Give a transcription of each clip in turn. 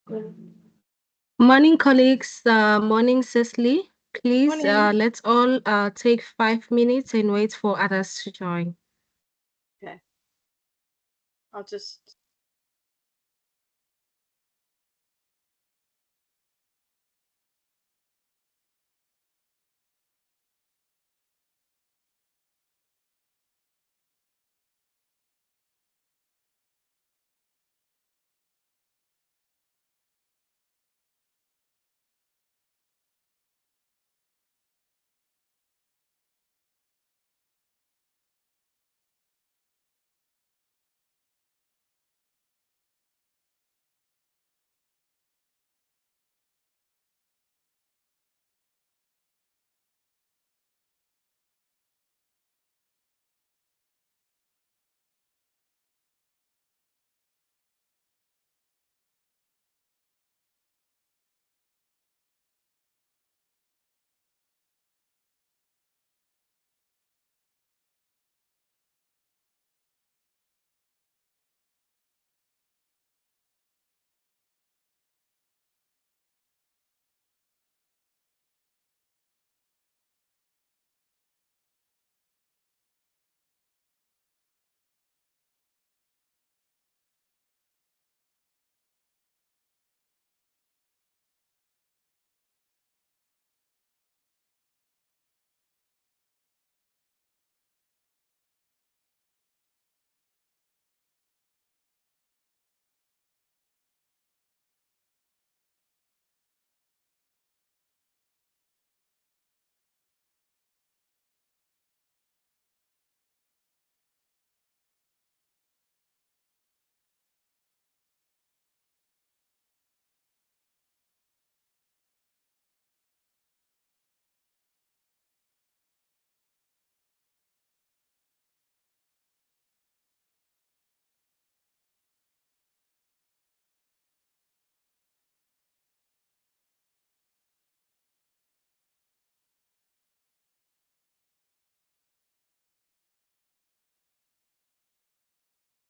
Morning, colleagues. Morning, Cecily. Please, Morning. let's all take 5 minutes and wait for others to join. Okay, I'll just.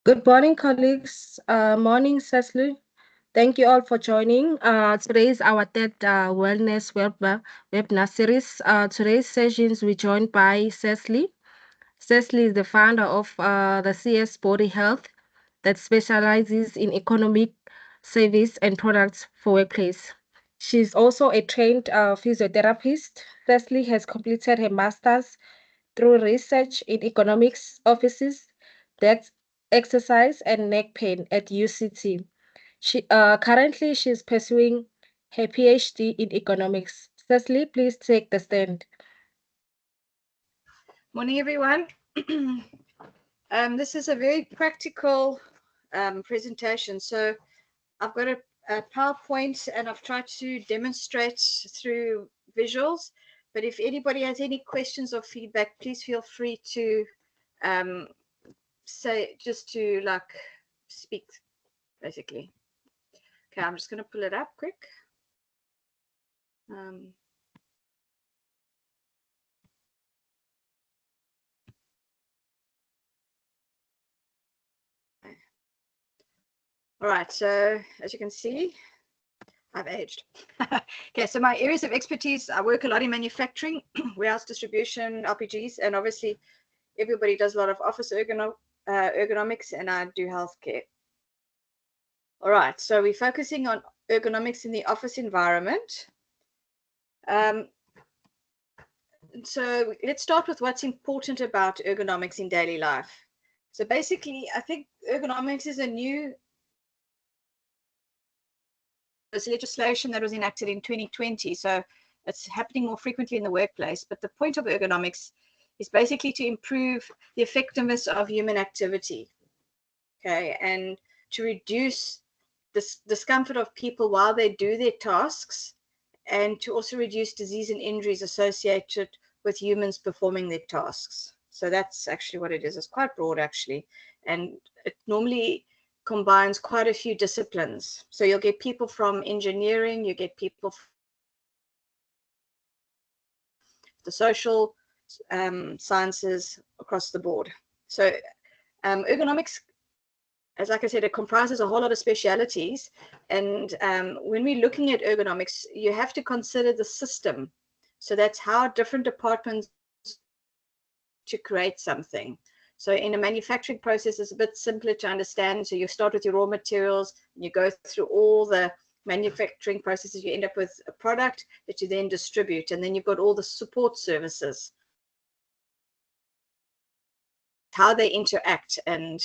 Good morning, colleagues. Morning, Cecily. Thank you all for joining. Today is our third wellness webinar series. Today's sessions we're joined by Cecily. Cecily is the founder of the CS Body Health that specializes in economic service and products for workplace. She's also a trained physiotherapist. Cecily has completed her master's through research in economics offices, that exercise and neck pain at UCT. Currently she's pursuing her PhD in economics. Cecily, please take the stand. Morning, everyone. This is a very practical presentation. So I've got a PowerPoint and I've tried to demonstrate through visuals. But if anybody has any questions or feedback, please feel free to um, say, just to like speak, basically. Okay, I'm just going to pull it up quick. Um, all right, so as you can see, I've aged. Okay, so my areas of expertise, I work a lot in manufacturing, warehouse distribution, LPGs, and obviously everybody does a lot of office ergonomics, and I do healthcare. All right, so we're focusing on ergonomics in the office environment. Um, so let's start with what's important about ergonomics in daily life. So basically, I think ergonomics is a new legislation that was enacted in 2020. So it's happening more frequently in the workplace. But the point of ergonomics is basically to improve the effectiveness of human activity, okay, and to reduce this discomfort of people while they do their tasks, and to also reduce disease and injuries associated with humans performing their tasks. So that's actually what it is. It's quite broad, actually, and it normally combines quite a few disciplines. So you'll get people from engineering, you get people from the social sciences across the board. So ergonomics as like I said, it comprises a whole lot of specialities. And when we're looking at ergonomics, you have to consider the system. So that's how different departments to create something. So in a manufacturing process, it's a bit simpler to understand. So you start with your raw materials, and you go through all the manufacturing processes, you end up with a product that you then distribute, and then you've got all the support services, how they interact. And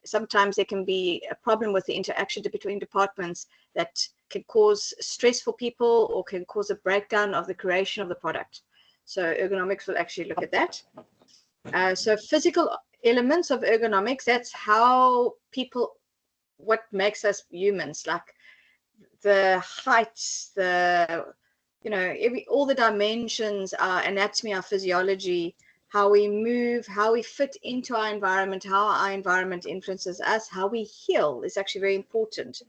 sometimes there can be a problem with the interaction between departments that can cause stress for people or can cause a breakdown of the creation of the product. So ergonomics will actually look at that. So physical elements of ergonomics, that's how people, what makes us humans, like the heights, the, you know, all the dimensions, our anatomy, our physiology, how we move, how we fit into our environment, how our environment influences us, how we heal is actually very important.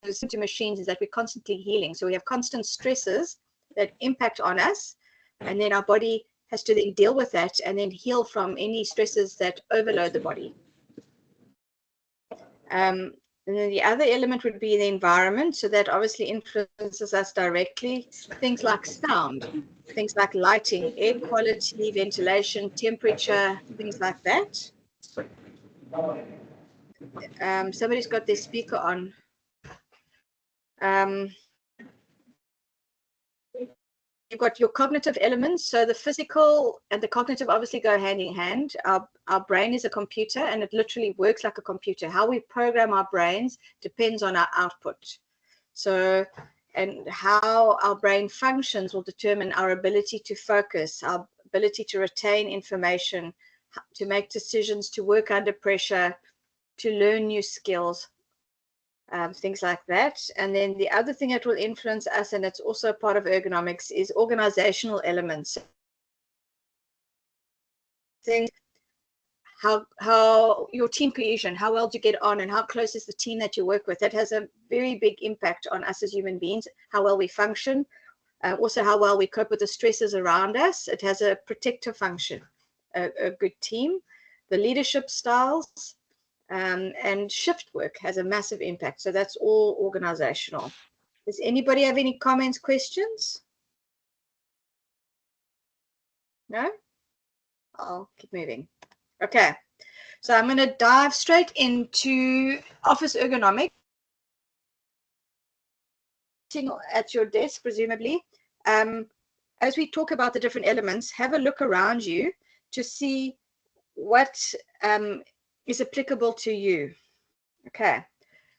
To machines is that we're constantly healing. So we have constant stresses that impact on us, and then our body has to then deal with that and then heal from any stresses that overload the body. And then the other element would be the environment. So that obviously influences us directly. Things like sound, things like lighting, air quality, ventilation, temperature, things like that. Somebody's got their speaker on. You've got your cognitive elements. So the physical and the cognitive obviously go hand in hand. Our brain is a computer, and it literally works like a computer. How we program our brains depends on our output. So, and how our brain functions will determine our ability to focus, our ability to retain information, to make decisions, to work under pressure, to learn new skills. Things like that. And then the other thing that will influence us, and it's also part of ergonomics, is organizational elements. Things, how your team cohesion, how well do you get on, and how close is the team that you work with. That has a very big impact on us as human beings, how well we function, also how well we cope with the stresses around us. It has a protective function, a good team, the leadership styles, and shift work has a massive impact. So that's all organizational. Does anybody have any comments, questions? No? I'll keep moving. Okay. So I'm going to dive straight into office ergonomics. At your desk, presumably. As we talk about the different elements, have a look around you to see what is applicable to you. Okay.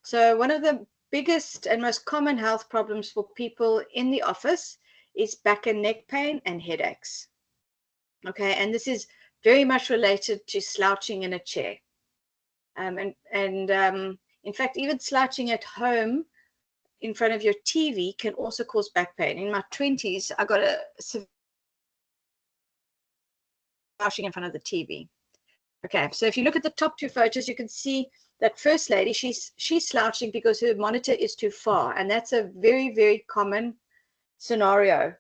So one of the biggest and most common health problems for people in the office is back and neck pain and headaches. Okay, and this is very much related to slouching in a chair. In fact, even slouching at home in front of your TV can also cause back pain. In my 20s, I got a slouching in front of the TV. Okay, so if you look at the top two photos, you can see that first lady, she's slouching because her monitor is too far, and that's a very, very common scenario.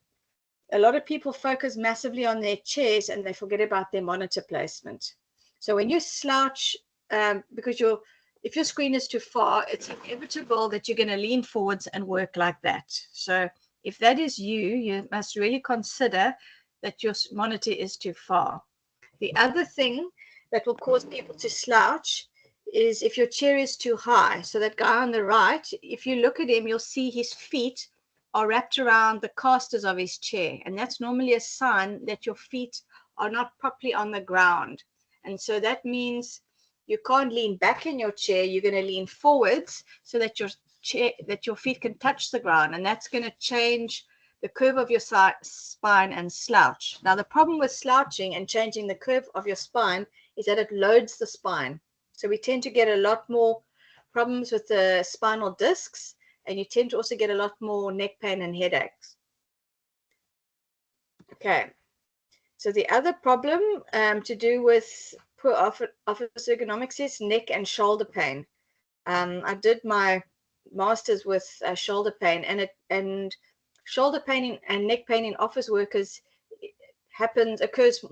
A lot of people focus massively on their chairs and they forget about their monitor placement. So when you slouch, because if your screen is too far, it's inevitable that you're going to lean forwards and work like that. So if that is you, you must really consider that your monitor is too far. The other thing that will cause people to slouch is if your chair is too high. So that guy on the right, if you look at him, you'll see his feet are wrapped around the casters of his chair. And that's normally a sign that your feet are not properly on the ground. And so that means you can't lean back in your chair. You're going to lean forwards so that your feet can touch the ground. And that's going to change the curve of your spine and slouch. Now, the problem with slouching and changing the curve of your spine is that it loads the spine. So we tend to get a lot more problems with the spinal discs, and you tend to also get a lot more neck pain and headaches. Okay. So the other problem to do with poor office ergonomics is neck and shoulder pain. I did my master's with shoulder pain, and shoulder pain and neck pain in office workers occurs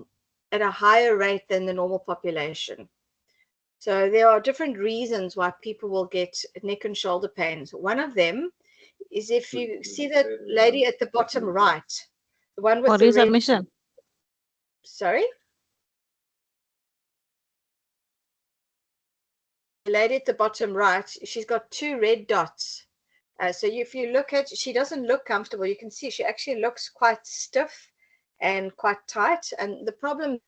at a higher rate than the normal population. So there are different reasons why people will get neck and shoulder pains. One of them is if you see that lady at the bottom right, the one with the red. Resubmission. Sorry? The lady at the bottom right, she's got 2 red dots. So if you look at, she doesn't look comfortable. You can see she actually looks quite stiff and quite tight. And the problem,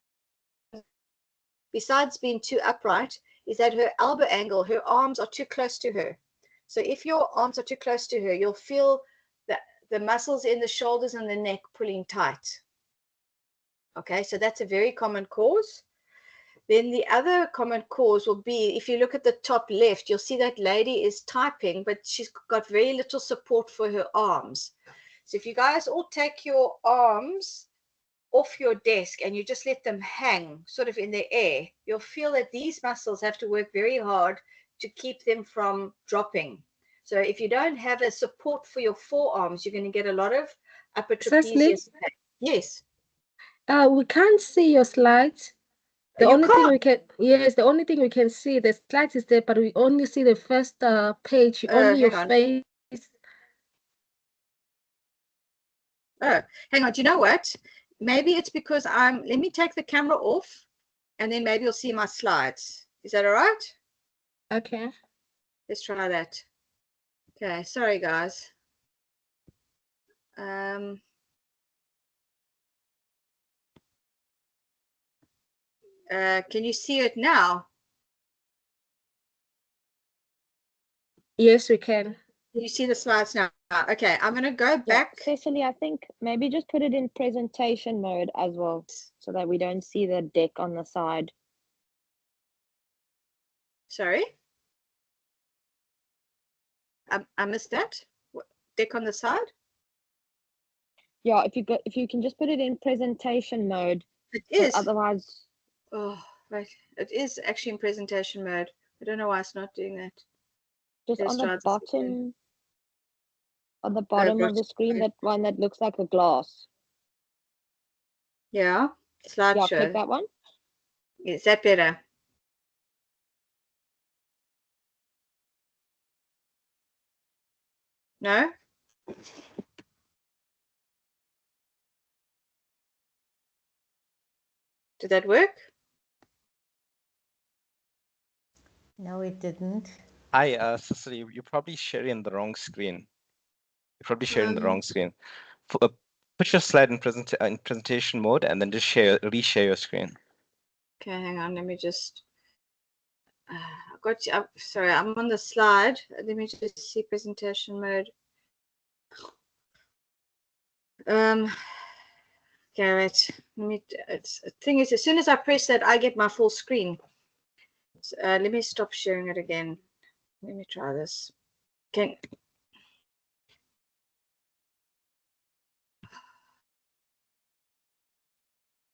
besides being too upright, is that her elbow angle, her arms are too close to her. So if your arms are too close to her, you'll feel that the muscles in the shoulders and the neck pulling tight. Okay, so that's a very common cause. Then the other common cause will be, if you look at the top left, you'll see that lady is typing, but she's got very little support for her arms. So if you guys all take your arms off your desk and you just let them hang sort of in the air, you'll feel that these muscles have to work very hard to keep them from dropping. So if you don't have a support for your forearms, you're going to get a lot of upper trapezius pain. Yes. We can't see your slides. The You only thing can't. we can, yes, the only thing we can see, the slides is there, but we only see the first page, only your Hang on. face. Oh, hang on. Do you know what? Maybe it's because let me take the camera off and then maybe you'll see my slides. Is that all right? Okay. Let's try that. Okay. Sorry, guys. Can you see it now? Yes, we can. Can you see the slides now? Okay. I'm going to go back. Cecily, I think maybe just put it in presentation mode as well, so that we don't see the deck on the side. Sorry. I missed that. Deck on the side? Yeah, if you can just put it in presentation mode. It is. Otherwise. Oh, right. It is actually in presentation mode. I don't know why it's not doing that. Just Let's on the bottom of the screen, that one that looks like a glass. Yeah, slideshow. Yeah, click that one. Is that better? No? Did that work? No, it didn't. Hi, Cecily, you're probably sharing the wrong screen. You're probably sharing the wrong screen. Put your slide in presentation mode and then just reshare your screen. Okay, hang on. Let me just. I got you. Sorry, I'm on the slide. Let me just see presentation mode. Garrett, the thing is, as soon as I press that, I get my full screen. So, let me stop sharing it again. Let me try this. Let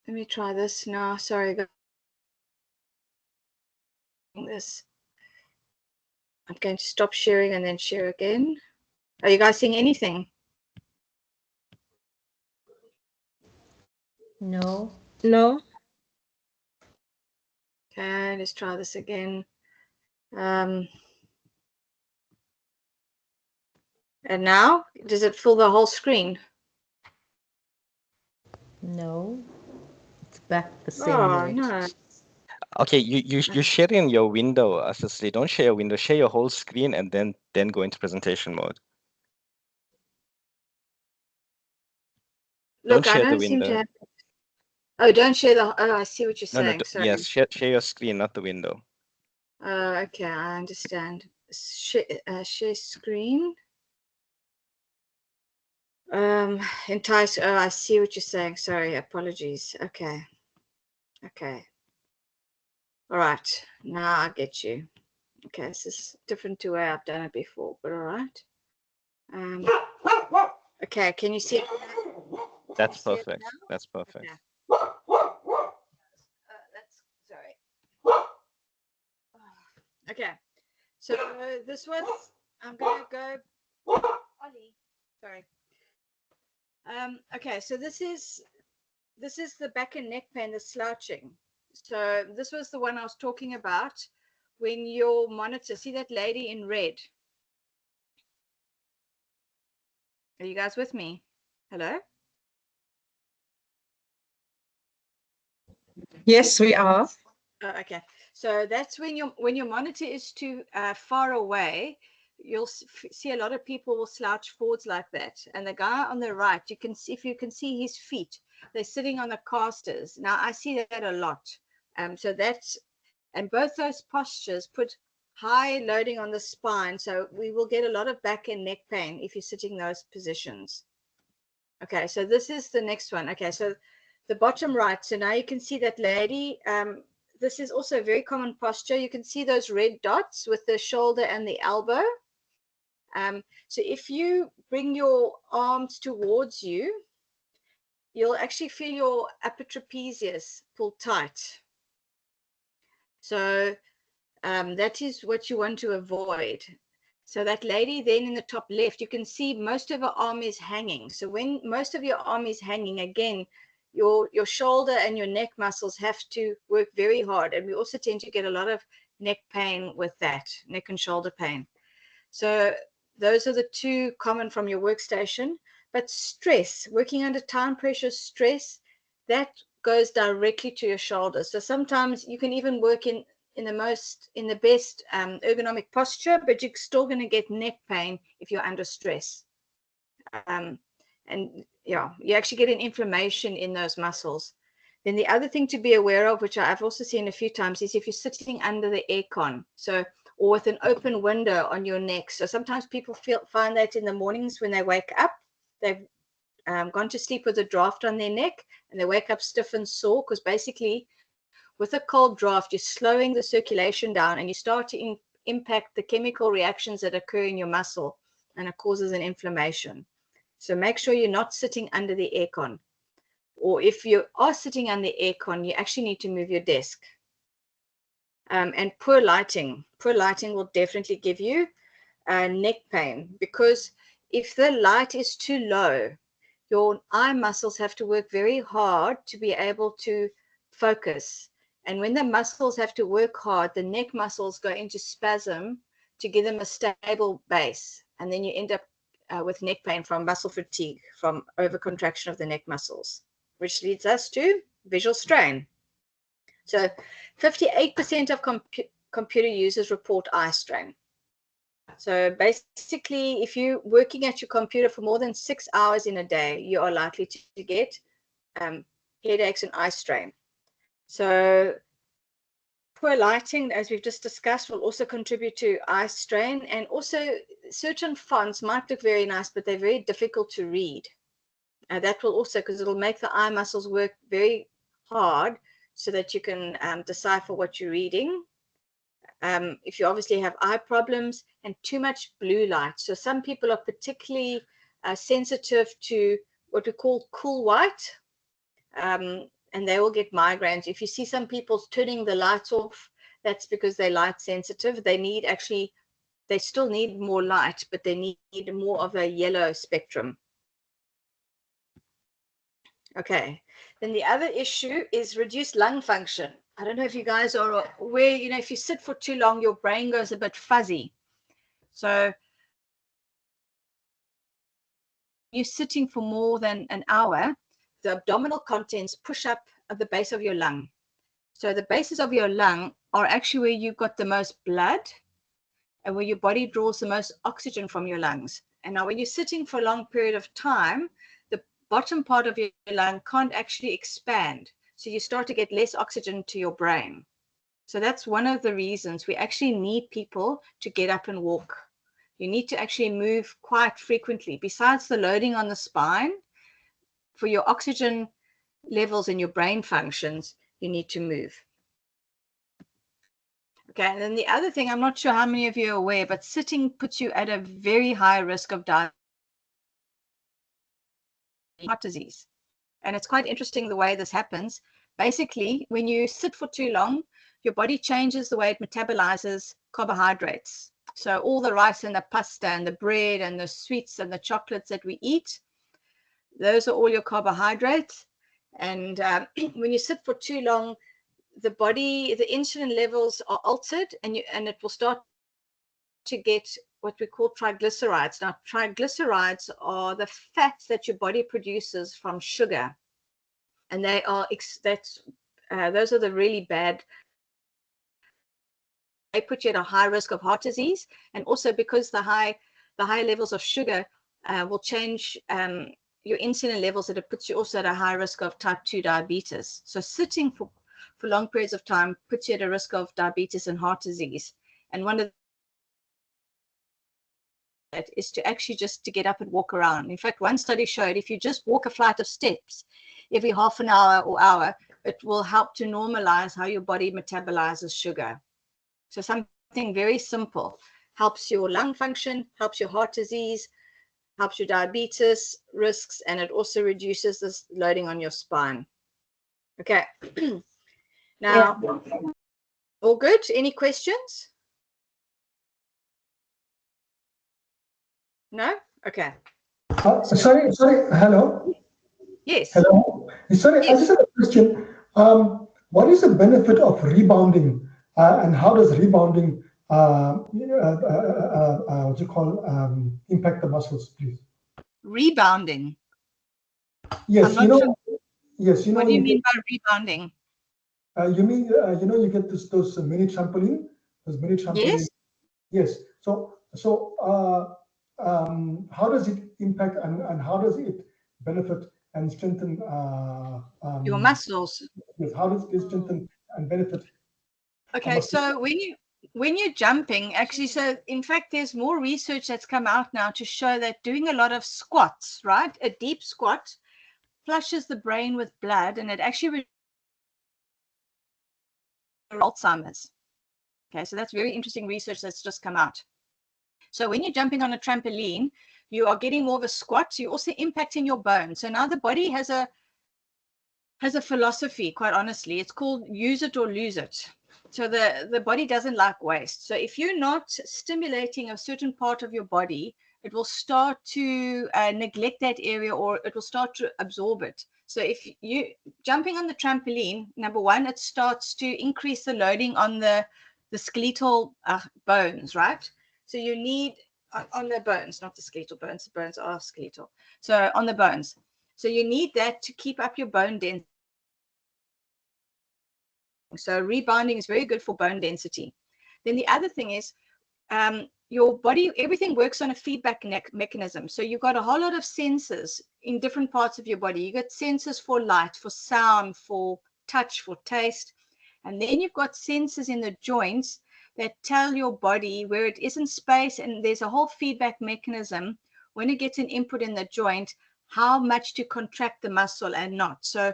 me try this now. Sorry, this. I'm going to stop sharing and then share again. Are you guys seeing anything? No. No. Okay, let's try this again. And now, does it fill the whole screen? No. It's back the same way. No. Okay, you're sharing your window, Cecily. Don't share your window. Share your whole screen and then go into presentation mode. Look, don't share I don't the seem to window. have. Oh, don't share the. Oh, I see what you're No, saying. Sorry. yes, share your screen, not the window. Okay, I understand. Share screen. Entice. Oh, I see what you're saying. Sorry, apologies. Okay. All right. Now I get you. Okay, this is different to where I've done it before, but all right. Okay, can you see it? That's perfect. That's perfect. Okay. That's sorry. Okay, so this was. I'm gonna go. Ollie, sorry. Okay, so this is the back and neck pain, the slouching. So this was the one I was talking about when your monitor, see that lady in red? Are you guys with me? Hello? Yes, we are. Oh, okay. So that's when your monitor is too far away, you'll see a lot of people will slouch forwards like that. And the guy on the right, you can see, if you can see his feet, they're sitting on the casters. Now I see that a lot. So that's, and both those postures put high loading on the spine. So we will get a lot of back and neck pain if you're sitting those positions. Okay, so this is the next one. Okay, so the bottom right. So now you can see that lady. This is also a very common posture. You can see those red dots with the shoulder and the elbow. So if you bring your arms towards you, you'll actually feel your upper trapezius pull tight. So that is what you want to avoid. So that lady then in the top left, you can see most of her arm is hanging. So when most of your arm is hanging, again, your shoulder and your neck muscles have to work very hard. And we also tend to get a lot of neck pain with that, neck and shoulder pain. So those are the two common from your workstation. But stress, working under time pressure, stress, that goes directly to your shoulders. So sometimes you can even work in the best ergonomic posture, but you're still going to get neck pain if you're under stress. And yeah, you actually get an inflammation in those muscles. Then the other thing to be aware of, which I've also seen a few times, is if you're sitting under the aircon, so or with an open window on your neck. So sometimes people find that in the mornings when they wake up, they've gone to sleep with a draft on their neck, and they wake up stiff and sore because basically with a cold draft, you're slowing the circulation down and you start to impact the chemical reactions that occur in your muscle, and it causes an inflammation. So make sure you're not sitting under the aircon. Or if you are sitting under the aircon, you actually need to move your desk. And poor lighting will definitely give you neck pain, because if the light is too low, your eye muscles have to work very hard to be able to focus. And when the muscles have to work hard, the neck muscles go into spasm to give them a stable base. And then you end up with neck pain from muscle fatigue, from overcontraction of the neck muscles, which leads us to visual strain. So 58% of computer users report eye strain. So basically, if you're working at your computer for more than 6 hours in a day, you are likely to get headaches and eye strain. So poor lighting, as we've just discussed, will also contribute to eye strain. And also certain fonts might look very nice, but they're very difficult to read. That will also, because it'll make the eye muscles work very hard so that you can decipher what you're reading. If you obviously have eye problems and too much blue light. So some people are particularly sensitive to what we call cool white, and they will get migraines. If you see some people turning the lights off, that's because they're light sensitive. They still need more light, but they need more of a yellow spectrum. Okay, then the other issue is reduced lung function. I don't know if you guys are aware, if you sit for too long, your brain goes a bit fuzzy. So you're sitting for more than an hour, the abdominal contents push up at the base of your lung. So the bases of your lung are actually where you've got the most blood and where your body draws the most oxygen from your lungs. And now when you're sitting for a long period of time, the bottom part of your lung can't actually expand. So you start to get less oxygen to your brain. So that's one of the reasons we actually need people to get up and walk. You need to actually move quite frequently. Besides the loading on the spine, for your oxygen levels and your brain functions, you need to move. Okay, and then the other thing, I'm not sure how many of you are aware, but sitting puts you at a very high risk of heart disease. And it's quite interesting the way this happens. Basically, when you sit for too long, your body changes the way it metabolizes carbohydrates. So all the rice and the pasta and the bread and the sweets and the chocolates that we eat, those are all your carbohydrates. And when you sit for too long, the insulin levels are altered, and it will start to get what we call triglycerides. Now, triglycerides are the fats that your body produces from sugar, and they are those are the really bad. They put you at a high risk of heart disease, and also because the high levels of sugar will change your insulin levels, that it puts you also at a high risk of type 2 diabetes. So sitting for long periods of time puts you at a risk of diabetes and heart disease. And one of that is to actually just to get up and walk around. In fact, one study showed if you just walk a flight of steps every half an hour or hour, it will help to normalize how your body metabolizes sugar. So something very simple helps your lung function, helps your heart disease, helps your diabetes risks, and it also reduces this loading on your spine. Okay. Now, all good? Any questions? No? Okay. Sorry. Hello. Yes. Hello. Sorry, Yes. I just have a question. What is the benefit of rebounding, and how does rebounding, what do you call, impact the muscles, please? Rebounding. Yes, I'm not sure. Yes, What do you mean by rebounding? You mean you get those mini trampoline, Yes. Yes. So how does it impact, and how does it benefit and strengthen Your muscles. yes, how does it strengthen and benefit? Okay, so when you're jumping, actually, so in fact, there's more research that's come out now to show that doing a lot of squats, right, a deep squat, flushes the brain with blood, and it actually Alzheimer's. Okay, so that's very interesting research that's just come out. So when you're jumping on a trampoline, you are getting more of a squat. So you're also impacting your bones. So now the body has a philosophy, quite honestly. It's called use it or lose it. So the body doesn't like waste. So if you're not stimulating a certain part of your body, it will start to neglect that area, or it will start to absorb it. So if you jumping on the trampoline, number one, it starts to increase the loading on the skeletal bones, right? So you need on the bones, not the skeletal bones. The bones are skeletal. So on the bones. So you need that to keep up your bone density. So rebounding is very good for bone density. Then the other thing is your body, everything works on a feedback mechanism. So you've got a whole lot of sensors in different parts of your body. You got sensors for light, for sound, for touch, for taste. And then you've got sensors in the joints that tell your body where it is in space. And there's a whole feedback mechanism when it gets an input in the joint, how much to contract the muscle and not. So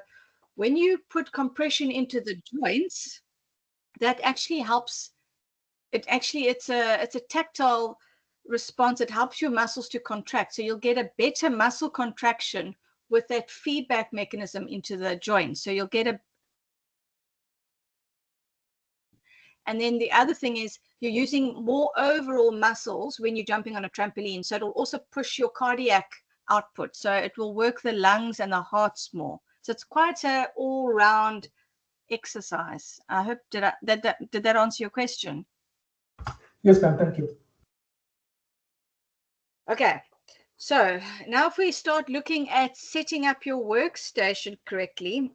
when you put compression into the joints, that actually helps. It's a tactile response. It helps your muscles to contract. So you'll get a better muscle contraction with that feedback mechanism into the joint. So you'll get and then the other thing is you're using more overall muscles when you're jumping on a trampoline. So it'll also push your cardiac output. So it will work the lungs and the hearts more. So it's quite an all-round exercise. I hope did that answer your question? Yes, ma'am. Thank you. Okay, so now if we start looking at setting up your workstation correctly,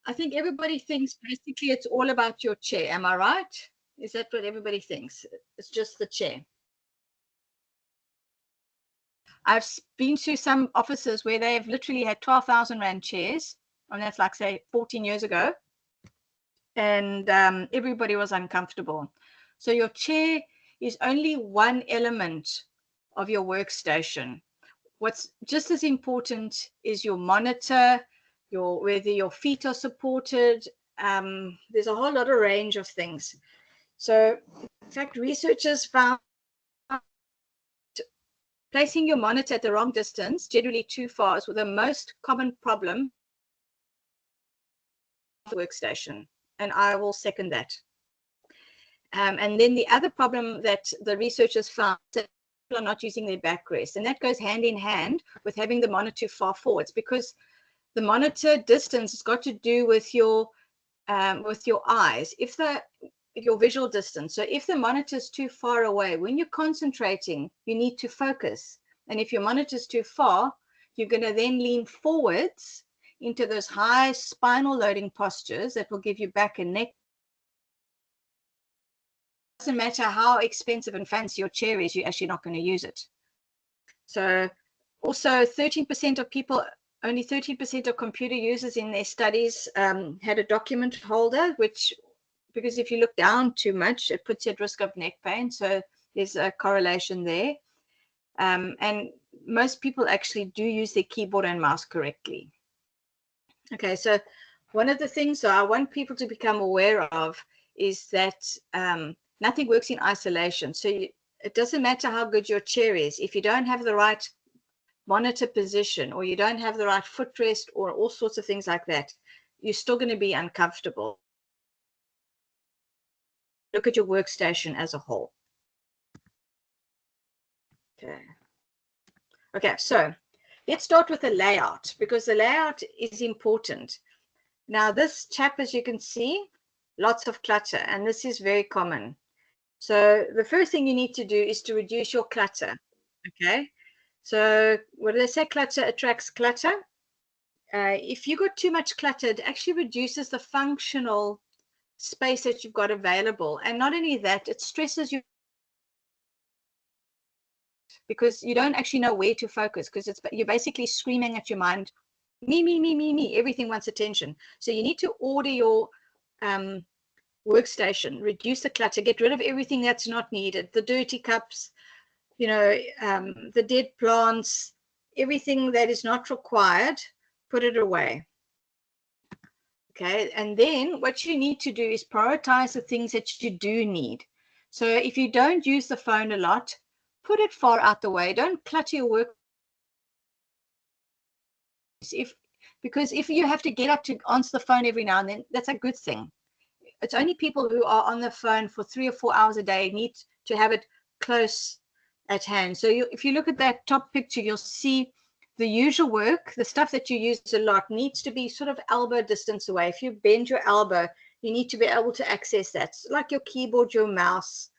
I think everybody thinks basically it's all about your chair. Am I right? Is that what everybody thinks? It's just the chair. I've been to some offices where they've literally had 12,000 Rand chairs, and that's like, say, 14 years ago. And everybody was uncomfortable. So your chair is only one element of your workstation. What's just as important is your monitor, whether your feet are supported. There's a whole lot of range of things. So, in fact, researchers found placing your monitor at the wrong distance, generally too far, is the most common problem of the workstation. And I will second that. And then the other problem that the researchers found is that people are not using their backrest. And that goes hand in hand with having the monitor far forwards, because the monitor distance has got to do with your with your eyes, if your visual distance. So if the monitor is too far away, when you're concentrating, you need to focus. And if your monitor is too far, you're going to then lean forwards into those high spinal loading postures that will give you back and neck. It doesn't matter how expensive and fancy your chair is, you're actually not going to use it. So also 13% of people, only 13% of computer users in their studies had a document holder, which, because if you look down too much, it puts you at risk of neck pain. So there's a correlation there. And most people actually do use their keyboard and mouse correctly. Okay, so one of the things that I want people to become aware of is that nothing works in isolation. So it doesn't matter how good your chair is. If you don't have the right monitor position, or you don't have the right footrest, or all sorts of things like that, you're still going to be uncomfortable. Look at your workstation as a whole. Okay, so let's start with the layout, because the layout is important. Now this chap, as you can see, lots of clutter, and this is very common. So the first thing you need to do is to reduce your clutter. Okay, so what do they say? Clutter attracts clutter. If you got too much clutter, it actually reduces the functional space that you've got available. And not only that, it stresses you, because you don't actually know where to focus, because you're basically screaming at your mind, me, everything wants attention. So you need to order your workstation, reduce the clutter, get rid of everything that's not needed, the dirty cups, the dead plants, everything that is not required, put it away. Okay, and then what you need to do is prioritize the things that you do need. So if you don't use the phone a lot, put it far out the way. Don't clutter your work. Because if you have to get up to answer the phone every now and then, that's a good thing. It's only people who are on the phone for 3 or 4 hours a day need to have it close at hand. So if you look at that top picture, you'll see the usual work, the stuff that you use a lot, needs to be sort of elbow distance away. If you bend your elbow, you need to be able to access that, like your keyboard, your mouse,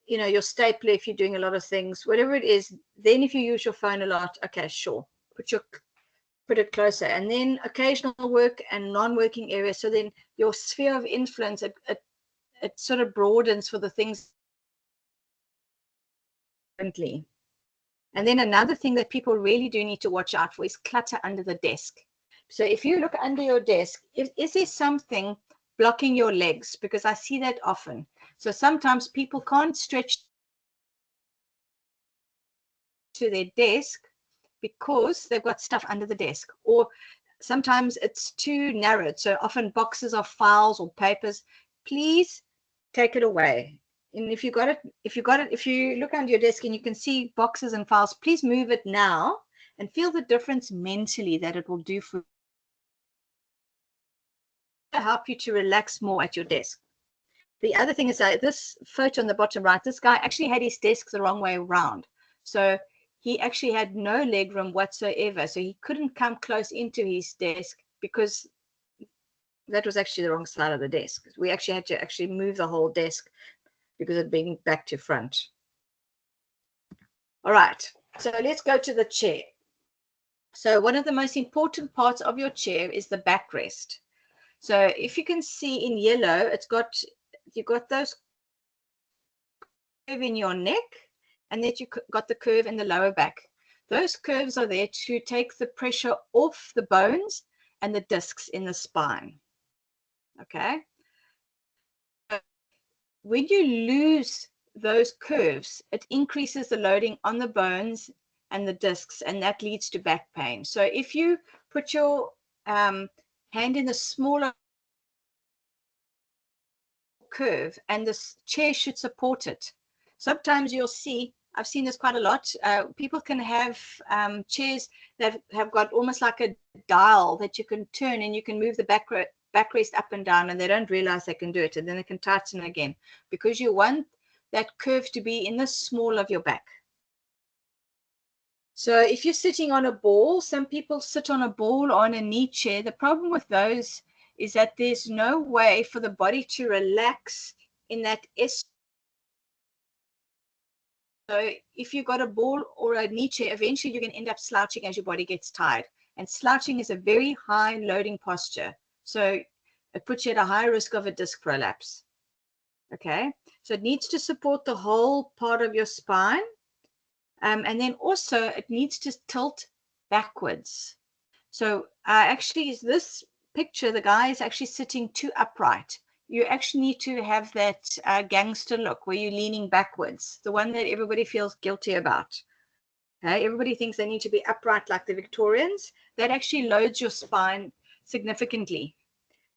your stapler if you're doing a lot of things, whatever it is. Then if you use your phone a lot, okay, sure, put it closer. And then occasional work and non-working areas. So then your sphere of influence, it sort of broadens for the things differently. And then another thing that people really do need to watch out for is clutter under the desk. So if you look under your desk, is there something blocking your legs? Because I see that often. So sometimes people can't stretch to their desk because they've got stuff under the desk, or sometimes it's too narrowed. So often boxes of files or papers. Please take it away. And if you look under your desk and you can see boxes and files, please move it now and feel the difference mentally that it will do for you. To help you to relax more at your desk. The other thing is that this photo on the bottom right, this guy actually had his desk the wrong way around. So he actually had no leg room whatsoever. So he couldn't come close into his desk because that was actually the wrong side of the desk. We actually had to actually move the whole desk because of being back to front. All right, so let's go to the chair. So one of the most important parts of your chair is the backrest. So if you can see in yellow, you've got those curve in your neck, and then you got the curve in the lower back. Those curves are there to take the pressure off the bones and the discs in the spine. Okay. When you lose those curves, it increases the loading on the bones and the discs, and that leads to back pain. So if you put your hand in the smaller curve, and this chair should support it. Sometimes you'll see, I've seen this quite a lot, people can have chairs that have got almost like a dial that you can turn, and you can move the backrest up and down, and they don't realize they can do it, and then they can tighten again, because you want that curve to be in the small of your back. So if you're sitting on a ball, some people sit on a ball or on a knee chair. The problem with those is that there's no way for the body to relax in that S. So if you've got a ball or a knee chair, eventually you're going to end up slouching as your body gets tired. And slouching is a very high loading posture. So it puts you at a higher risk of a disc prolapse. Okay, so it needs to support the whole part of your spine. And then also it needs to tilt backwards. So actually this picture, the guy is actually sitting too upright. You actually need to have that gangster look where you're leaning backwards, the one that everybody feels guilty about. Okay? Everybody thinks they need to be upright like the Victorians. That actually loads your spine significantly.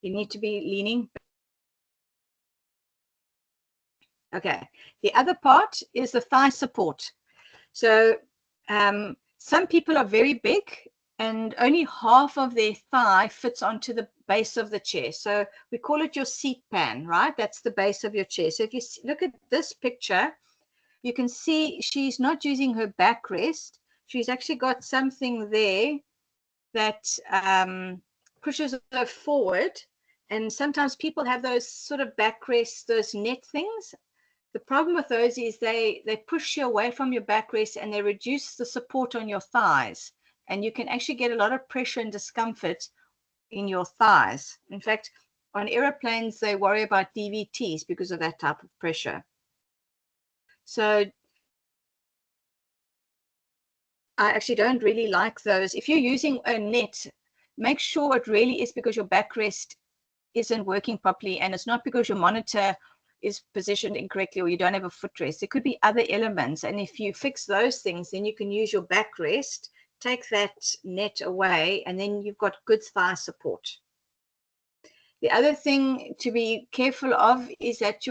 You need to be leaning. Okay, the other part is the thigh support. So some people are very big and only half of their thigh fits onto the base of the chair. So we call it your seat pan, right? That's the base of your chair. So if you look at this picture, you can see she's not using her backrest. She's actually got something there that pushes her forward. And sometimes people have those sort of backrests, those net things. The problem with those is they push you away from your backrest and they reduce the support on your thighs. And you can actually get a lot of pressure and discomfort in your thighs. In fact, on aeroplanes, they worry about DVTs because of that type of pressure. So I actually don't really like those. If you're using a net, make sure it really is because your backrest isn't working properly and it's not because your monitor is positioned incorrectly or you don't have a footrest. There could be other elements, and if you fix those things, then you can use your backrest, take that net away, and then you've got good thigh support. The other thing to be careful of is that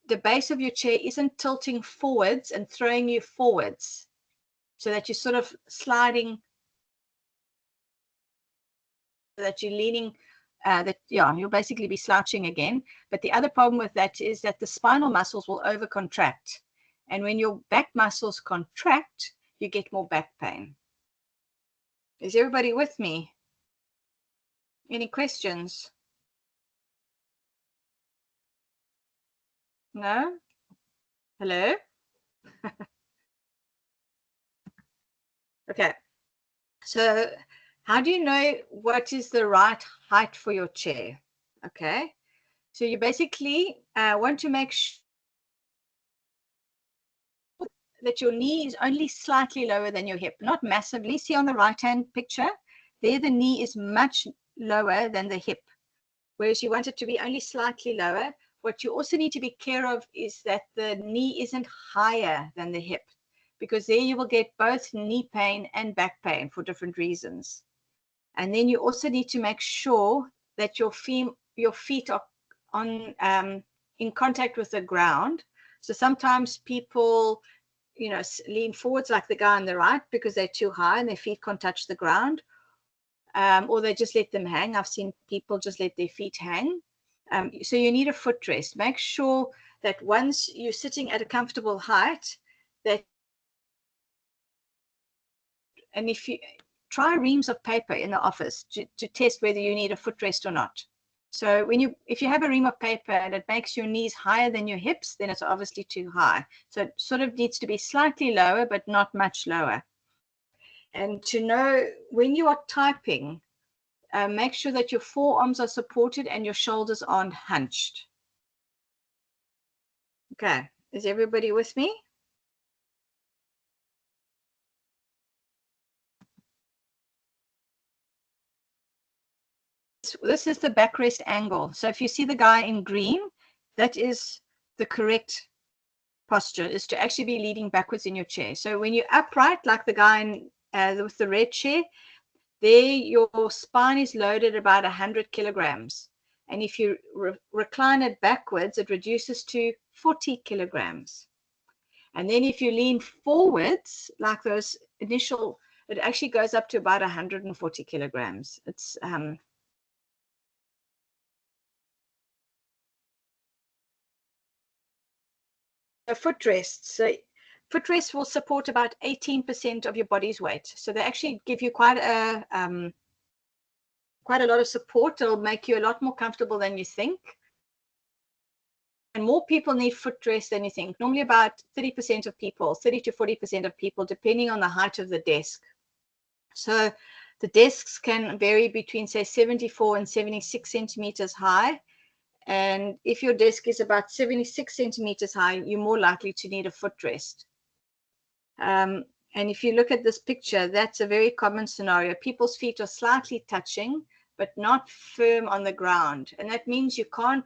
the base of your chair isn't tilting forwards and throwing you forwards, so that you're sort of sliding, that you're leaning, you'll basically be slouching again. But the other problem with that is that the spinal muscles will overcontract. And when your back muscles contract, you get more back pain. Is everybody with me? Any questions? No? Hello? Okay. So how do you know what is the right height for your chair? Okay. So you basically want to make sure that your knee is only slightly lower than your hip, not massively. See on the right-hand picture, there the knee is much lower than the hip, whereas you want it to be only slightly lower. What you also need to be care of is that the knee isn't higher than the hip, because there you will get both knee pain and back pain for different reasons. And then you also need to make sure that your feet are on in contact with the ground. So sometimes people lean forwards like the guy on the right because they're too high and their feet can't touch the ground, or they just let them hang. I've seen people just let their feet hang. So you need a footrest. Make sure that once you're sitting at a comfortable height, and if you try reams of paper in the office to test whether you need a footrest or not. So if you have a ream of paper and it makes your knees higher than your hips, then it's obviously too high. So it sort of needs to be slightly lower, but not much lower. And to know when you are typing, make sure that your forearms are supported and your shoulders aren't hunched. Okay, is everybody with me? This is the backrest angle. So if you see the guy in green, that is the correct posture, is to actually be leaning backwards in your chair. So when you're upright, like the guy with the red chair, there your spine is loaded about 100 kilograms. And if you recline it backwards, it reduces to 40 kilograms. And then if you lean forwards, like those initial, it actually goes up to about 140 kilograms. It's a footrest. So footrest will support about 18% of your body's weight. So they actually give you quite a quite a lot of support. It'll make you a lot more comfortable than you think. And more people need footrest than you think. Normally about 30% of people, 30 to 40% of people, depending on the height of the desk. So the desks can vary between, say, 74 and 76 centimeters high. And if your desk is about 76 centimeters high, you're more likely to need a footrest. And if you look at this picture, that's a very common scenario. People's feet are slightly touching, but not firm on the ground. And that means you can't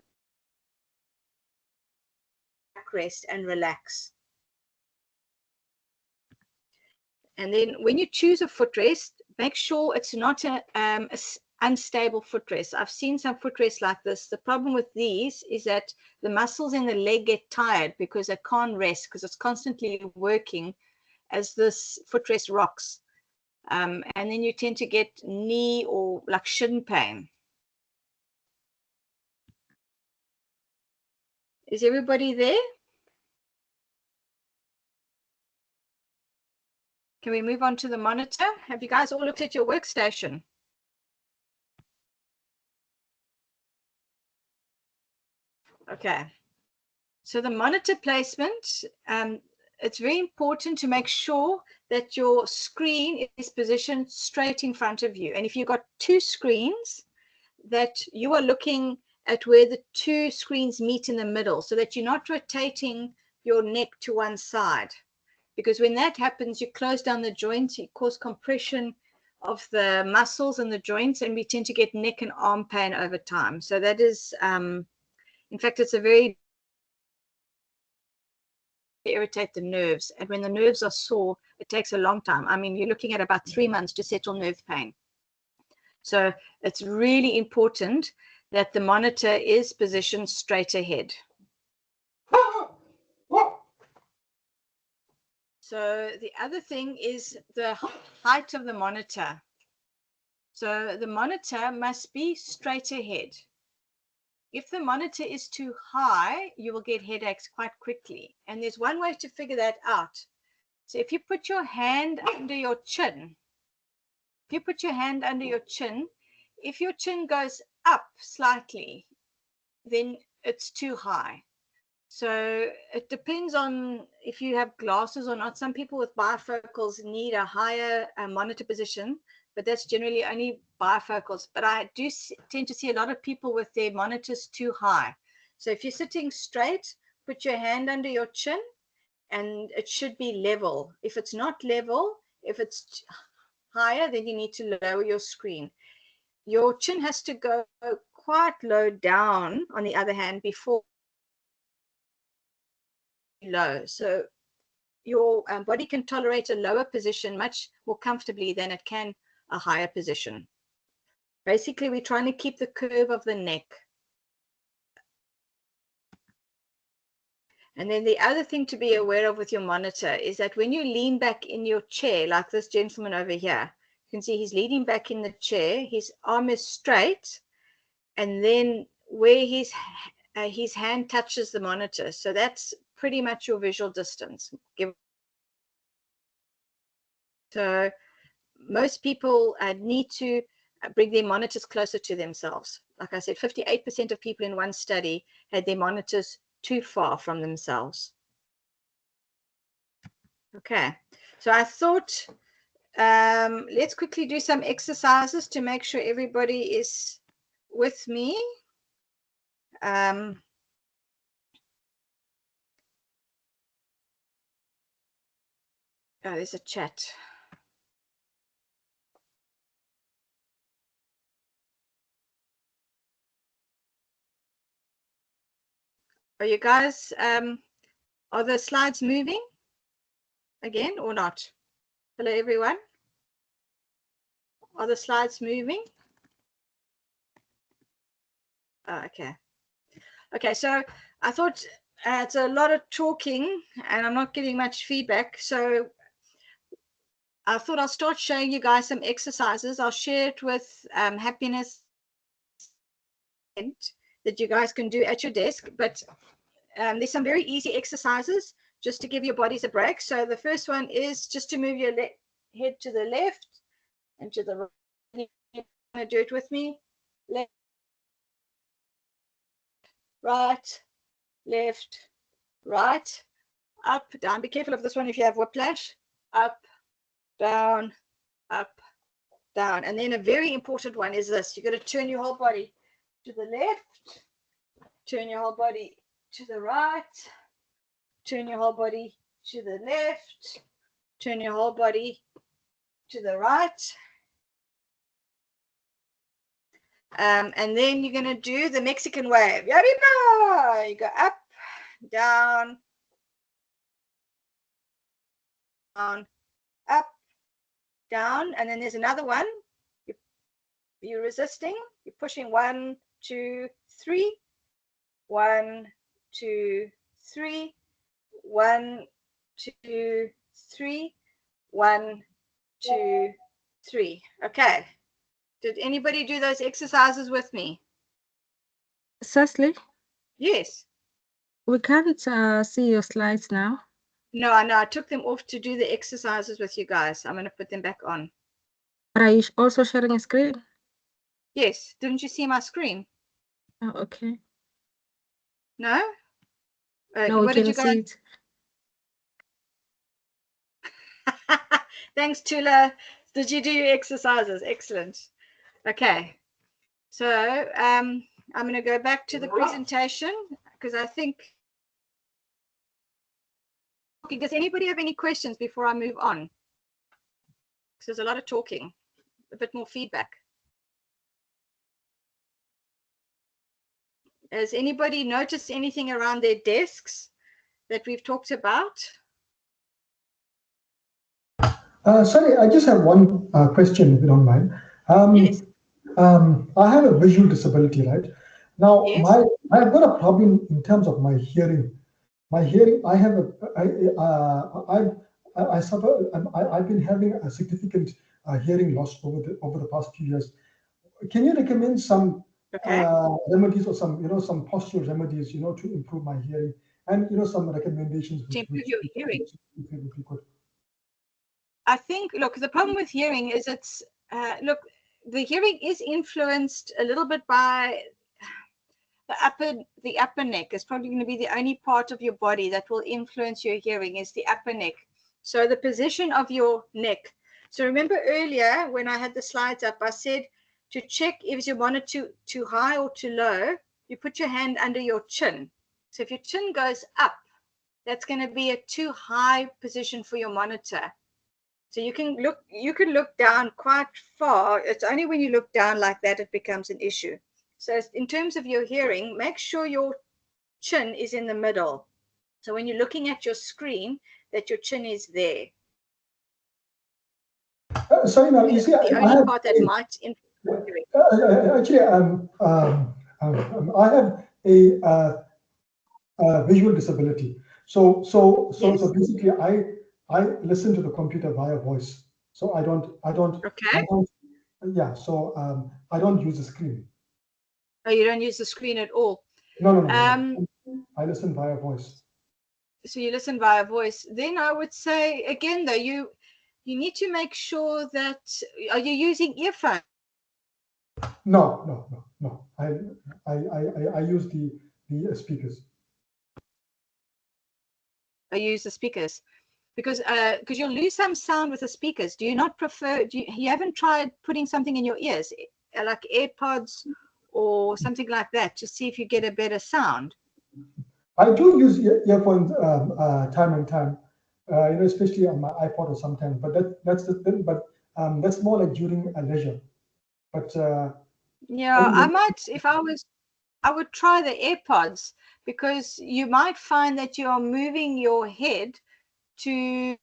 rest and relax. And then when you choose a footrest, make sure it's not a unstable footrest. I've seen some footrests like this. The problem with these is that the muscles in the leg get tired because they can't rest because it's constantly working as this footrest rocks. And then you tend to get knee or like shin pain. Is everybody there? Can we move on to the monitor? Have you guys all looked at your workstation? Okay. So the monitor placement, it's very important to make sure that your screen is positioned straight in front of you. And if you've got two screens, that you are looking at where the two screens meet in the middle so that you're not rotating your neck to one side. Because when that happens, you close down the joints, you cause compression of the muscles and the joints, and we tend to get neck and arm pain over time. So that is, in fact, it's a very irritate the nerves. And when the nerves are sore, it takes a long time. I mean, you're looking at about 3 months to settle nerve pain. So it's really important that the monitor is positioned straight ahead. So the other thing is the height of the monitor. So the monitor must be straight ahead. If the monitor is too high, you will get headaches quite quickly. And there's one way to figure that out. So if you put your hand under your chin, if your chin goes up slightly, then it's too high. So it depends on if you have glasses or not. Some people with bifocals need a higher monitor position, but that's generally only bifocals. But I do tend to see a lot of people with their monitors too high. So if you're sitting straight, put your hand under your chin and it should be level. If it's not level, if it's higher, then you need to lower your screen. Your chin has to go quite low down, on the other hand, before low. So your body can tolerate a lower position much more comfortably than it can a higher position. Basically, we're trying to keep the curve of the neck. And then the other thing to be aware of with your monitor is that when you lean back in your chair, like this gentleman over here, you can see he's leaning back in the chair, his arm is straight, and then where his hand touches the monitor. So that's pretty much your visual distance. So most people need to bring their monitors closer to themselves. Like I said, 58% of people in one study had their monitors too far from themselves. Okay, so I thought let's quickly do some exercises to make sure everybody is with me. Oh, there's a chat. Are you guys, are the slides moving again or not? Hello, everyone. Are the slides moving? Oh, okay. Okay, so I thought it's a lot of talking and I'm not getting much feedback. So I thought I'll start showing you guys some exercises. I'll share it with Happiness that you guys can do at your desk. But there's some very easy exercises just to give your bodies a break. So the first one is just to move your head to the left and to the right. Want to do it with me? Left, right, left, right, up, down. Be careful of this one if you have whiplash. Up, down, up, down. And then a very important one is this. You're going to turn your whole body to the left, turn your whole body to the right, turn your whole body to the left, turn your whole body to the right. And then you're going to do the Mexican wave. Yarima! You go up, down, down, up, down. And then there's another one. You're resisting. You're pushing 1, 2, 3. 1, 2, 3. 1, 2, 3. 1, 2, 3. Okay. Did anybody do those exercises with me? Cecily, Yes. we can't see your slides now. No, I know. I took them off to do the exercises with you guys. I'm going to put them back on. But are you also sharing a screen? Yes. Didn't you see my screen? Oh, okay. No? No, we What did can you see guys? it. Thanks, Tula. Did you do your exercises? Excellent. Okay. So I'm going to go back to the presentation because I think. Okay, does anybody have any questions before I move on? Because there's a lot of talking, a bit more feedback. Has anybody noticed anything around their desks that we've talked about? Sorry, I just have one question, if you don't mind. Yes. I have a visual disability, right? Now, Yes. I've got a problem in terms of my hearing. My hearing, I've been having a significant hearing loss over the past few years. Can you recommend some remedies or some postural remedies, to improve my hearing, and some recommendations To improve your hearing. would be good. I think, look, the problem with hearing is look, the hearing is influenced a little bit by the upper neck. Is probably going to be the only part of your body that will influence your hearing is the upper neck. So the position of your neck. So remember earlier when I had the slides up, I said to check if your monitor too high or too low, you put your hand under your chin. So if your chin goes up, that's going to be a too high position for your monitor. So you can look down quite far. It's only when you look down like that it becomes an issue. So in terms of your hearing, make sure your chin is in the middle. So when you're looking at your screen, that your chin is there. Sorry, now you see, the only part that might influence hearing. actually, I have a visual disability. So Yes. basically, I listen to the computer via voice. So I don't. Okay. Yeah. So I don't use the screen. Oh, you don't use the screen at all. No. I listen via voice. So you listen via voice. Then I would say again, though, you need to make sure that are you using earphones? No. I use the speakers. I use the speakers because you'll lose some sound with the speakers. Do you not prefer? You haven't tried putting something in your ears like AirPods or something like that to see if you get a better sound? I do use earphones time and time, especially on my iPod or sometimes. But that's more like during a leisure. But yeah, I might I would try the AirPods because you might find that you are moving your head to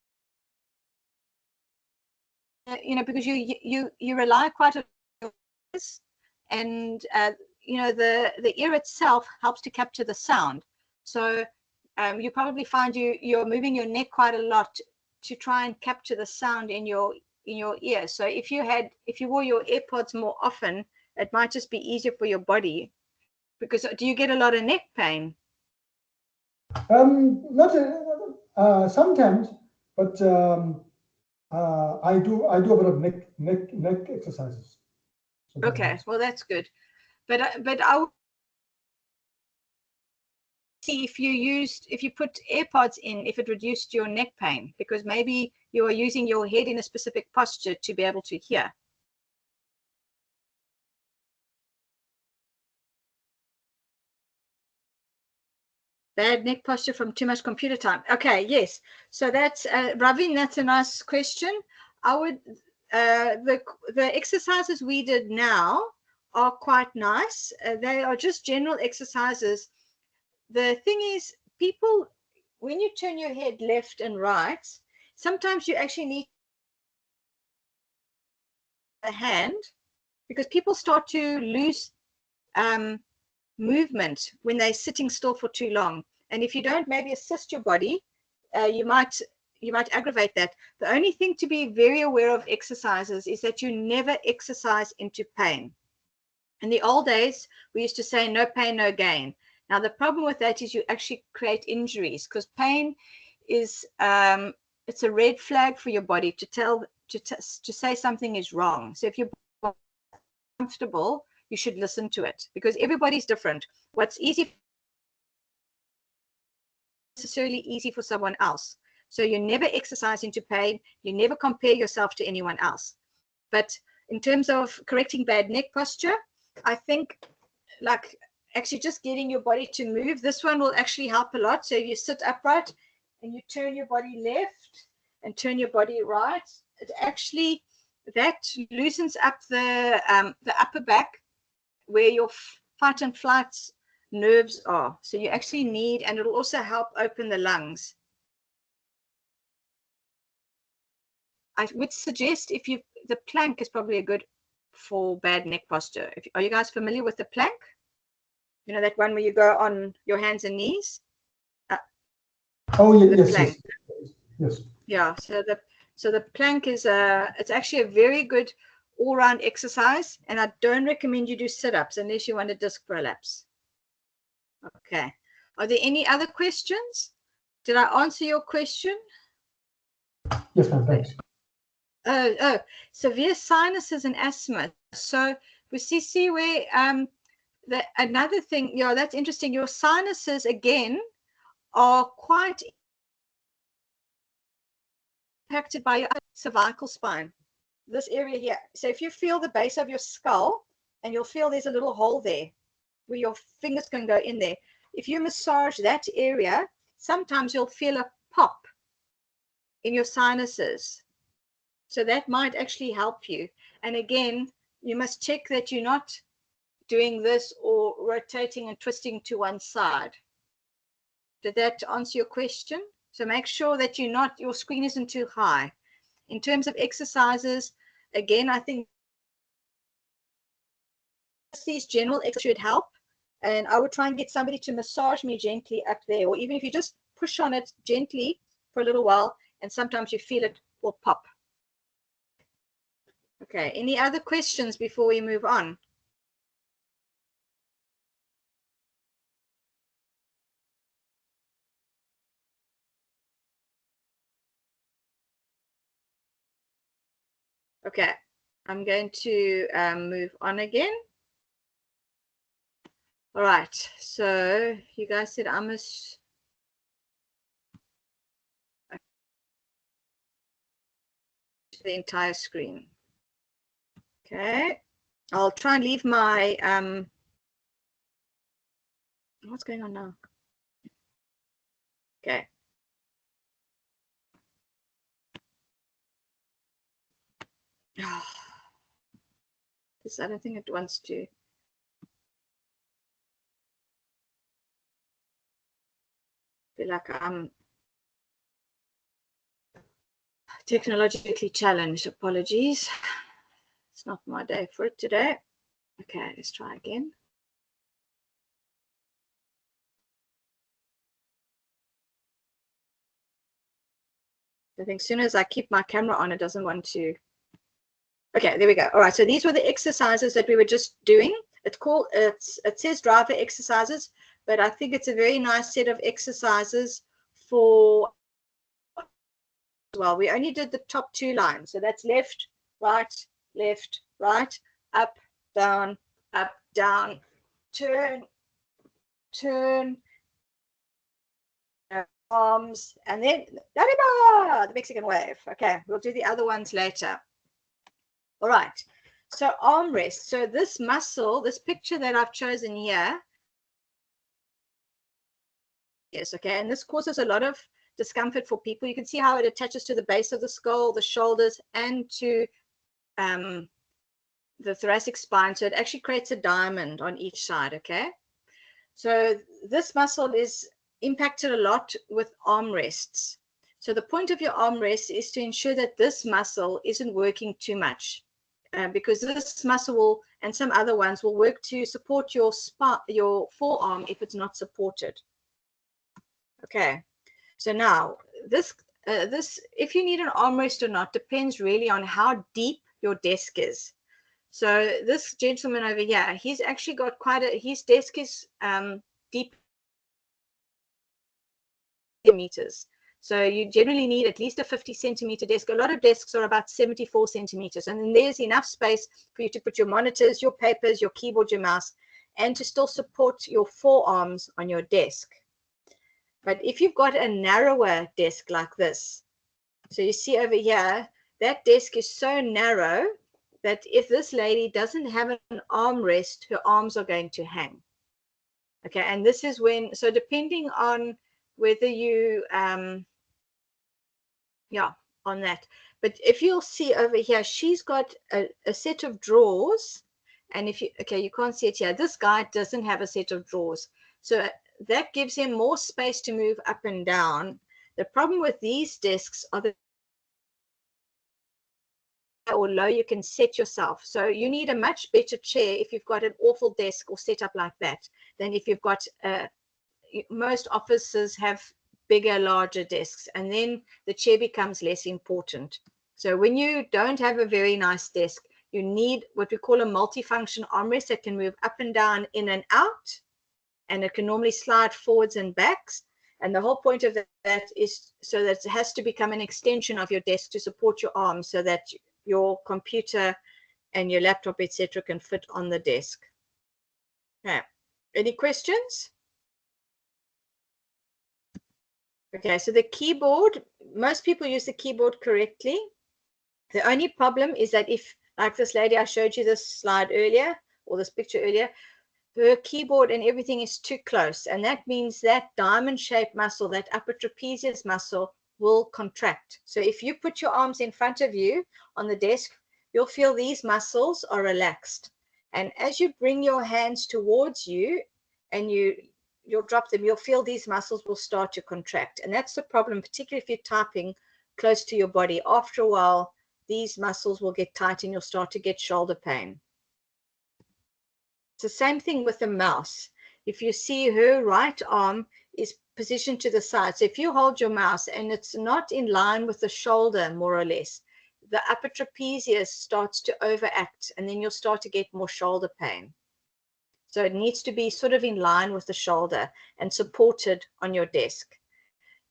because you rely quite a lot on and the ear itself helps to capture the sound. So you probably find you're moving your neck quite a lot to try and capture the sound in your ear. So if you wore your AirPods more often, it might just be easier for your body. Because do you get a lot of neck pain? not sometimes, but I do a bit of neck exercises. So that Okay, helps. well, that's good. But I would see if you put AirPods in, if it reduced your neck pain, because maybe you are using your head in a specific posture to be able to hear. Bad neck posture from too much computer time. Okay, yes. So that's Ravin, that's a nice question. I would the exercises we did now are quite nice. They are just general exercises. The thing is, people, when you turn your head left and right, sometimes you actually need a hand, because people start to lose movement when they're sitting still for too long. And if you don't maybe assist your body, you might aggravate that. The only thing to be very aware of exercises is that you never exercise into pain. In the old days, we used to say no pain, no gain. Now, the problem with that is you actually create injuries, because pain is it's a red flag for your body to tell to say something is wrong. So if you're comfortable, you should listen to it, because everybody's different. What's easy necessarily easy for someone else. So you never exercise into pain. You never compare yourself to anyone else. But in terms of correcting bad neck posture, I think like actually just getting your body to move, this one will actually help a lot. So if you sit upright and you turn your body left and turn your body right, it actually, that loosens up the upper back where your fight and flight nerves are. So you actually need, and it'll also help open the lungs. I would suggest the plank is probably a good for bad neck posture. Are you guys familiar with the plank? You know, that one where you go on your hands and knees? Oh, The yes, plank. yes. Yeah, so the plank is it's actually a very good all-round exercise, and I don't recommend you do sit-ups unless you want a disc prolapse. Okay. Are there any other questions? Did I answer your question? Yes, ma'am, thanks. Oh, severe sinuses and asthma. So we see where another thing, yeah, that's interesting. Your sinuses again are quite impacted by your cervical spine, this area here. So if you feel the base of your skull, and you'll feel there's a little hole there where your fingers can go in there. If you massage that area, sometimes you'll feel a pop in your sinuses. So that might actually help you. And again, you must check that you're not doing this or rotating and twisting to one side. Did that answer your question? So make sure that your screen isn't too high. In terms of exercises, again, I think these general exercises should help. And I would try and get somebody to massage me gently up there, or even if you just push on it gently for a little while, and sometimes you feel it will pop. Okay, any other questions before we move on? Okay, I'm going to move on again. All right, so you guys said I must the entire screen. Okay, I'll try and leave my what's going on now? Okay. This, I don't think it wants to. Feel like I'm technologically challenged. Apologies. It's not my day for it today. Okay, let's try again. I think as soon as I keep my camera on, it doesn't want to. Okay, there we go. All right, so these were the exercises that we were just doing. It says driver exercises, but I think it's a very nice set of exercises for, well, we only did the top two lines. So that's left, right, up, down, up, down, turn, turn, arms, and then the Mexican wave. Okay, we'll do the other ones later. All right, so arm rest. So this muscle, this picture that I've chosen here, yes, okay, and this causes a lot of discomfort for people. You can see how it attaches to the base of the skull, the shoulders, and to the thoracic spine. So it actually creates a diamond on each side, okay? So this muscle is impacted a lot with arm rests. So the point of your arm rest is to ensure that this muscle isn't working too much, because this muscle will, and some other ones will work to support your forearm if it's not supported. Okay, so now this if you need an armrest or not depends really on how deep your desk is. So this gentleman over here, he's actually got his desk is deep meters. So you generally need at least a 50-centimeter desk. A lot of desks are about 74 centimeters, and then there's enough space for you to put your monitors, your papers, your keyboard, your mouse, and to still support your forearms on your desk. But if you've got a narrower desk like this, so you see over here, that desk is so narrow that if this lady doesn't have an armrest, her arms are going to hang. Okay, and this is when, so depending on whether you, on that. But if you'll see over here, she's got a set of drawers. And if you, okay, you can't see it here. This guy doesn't have a set of drawers. So that gives him more space to move up and down. The problem with these desks are that or low you can set yourself. So you need a much better chair if you've got an awful desk or setup like that than if you've got most offices have bigger, larger desks, and then the chair becomes less important. So when you don't have a very nice desk, you need what we call a multifunction armrest that can move up and down, in and out, and it can normally slide forwards and backs. And the whole point of that is so that it has to become an extension of your desk to support your arms so that your computer and your laptop, etc., can fit on the desk. Okay. Any questions? Okay, so the keyboard, most people use the keyboard correctly. The only problem is that if, like this lady, I showed you this slide earlier, or this picture earlier, her keyboard and everything is too close. And that means that diamond-shaped muscle, that upper trapezius muscle, will contract. So if you put your arms in front of you on the desk, you'll feel these muscles are relaxed. And as you bring your hands towards you and you'll drop them, you'll feel these muscles will start to contract. And that's the problem, particularly if you're typing close to your body. After a while, these muscles will get tight and you'll start to get shoulder pain. It's the same thing with the mouse. If you see her right arm is positioned to the side, so if you hold your mouse and it's not in line with the shoulder, more or less, the upper trapezius starts to overact and then you'll start to get more shoulder pain. So it needs to be sort of in line with the shoulder and supported on your desk.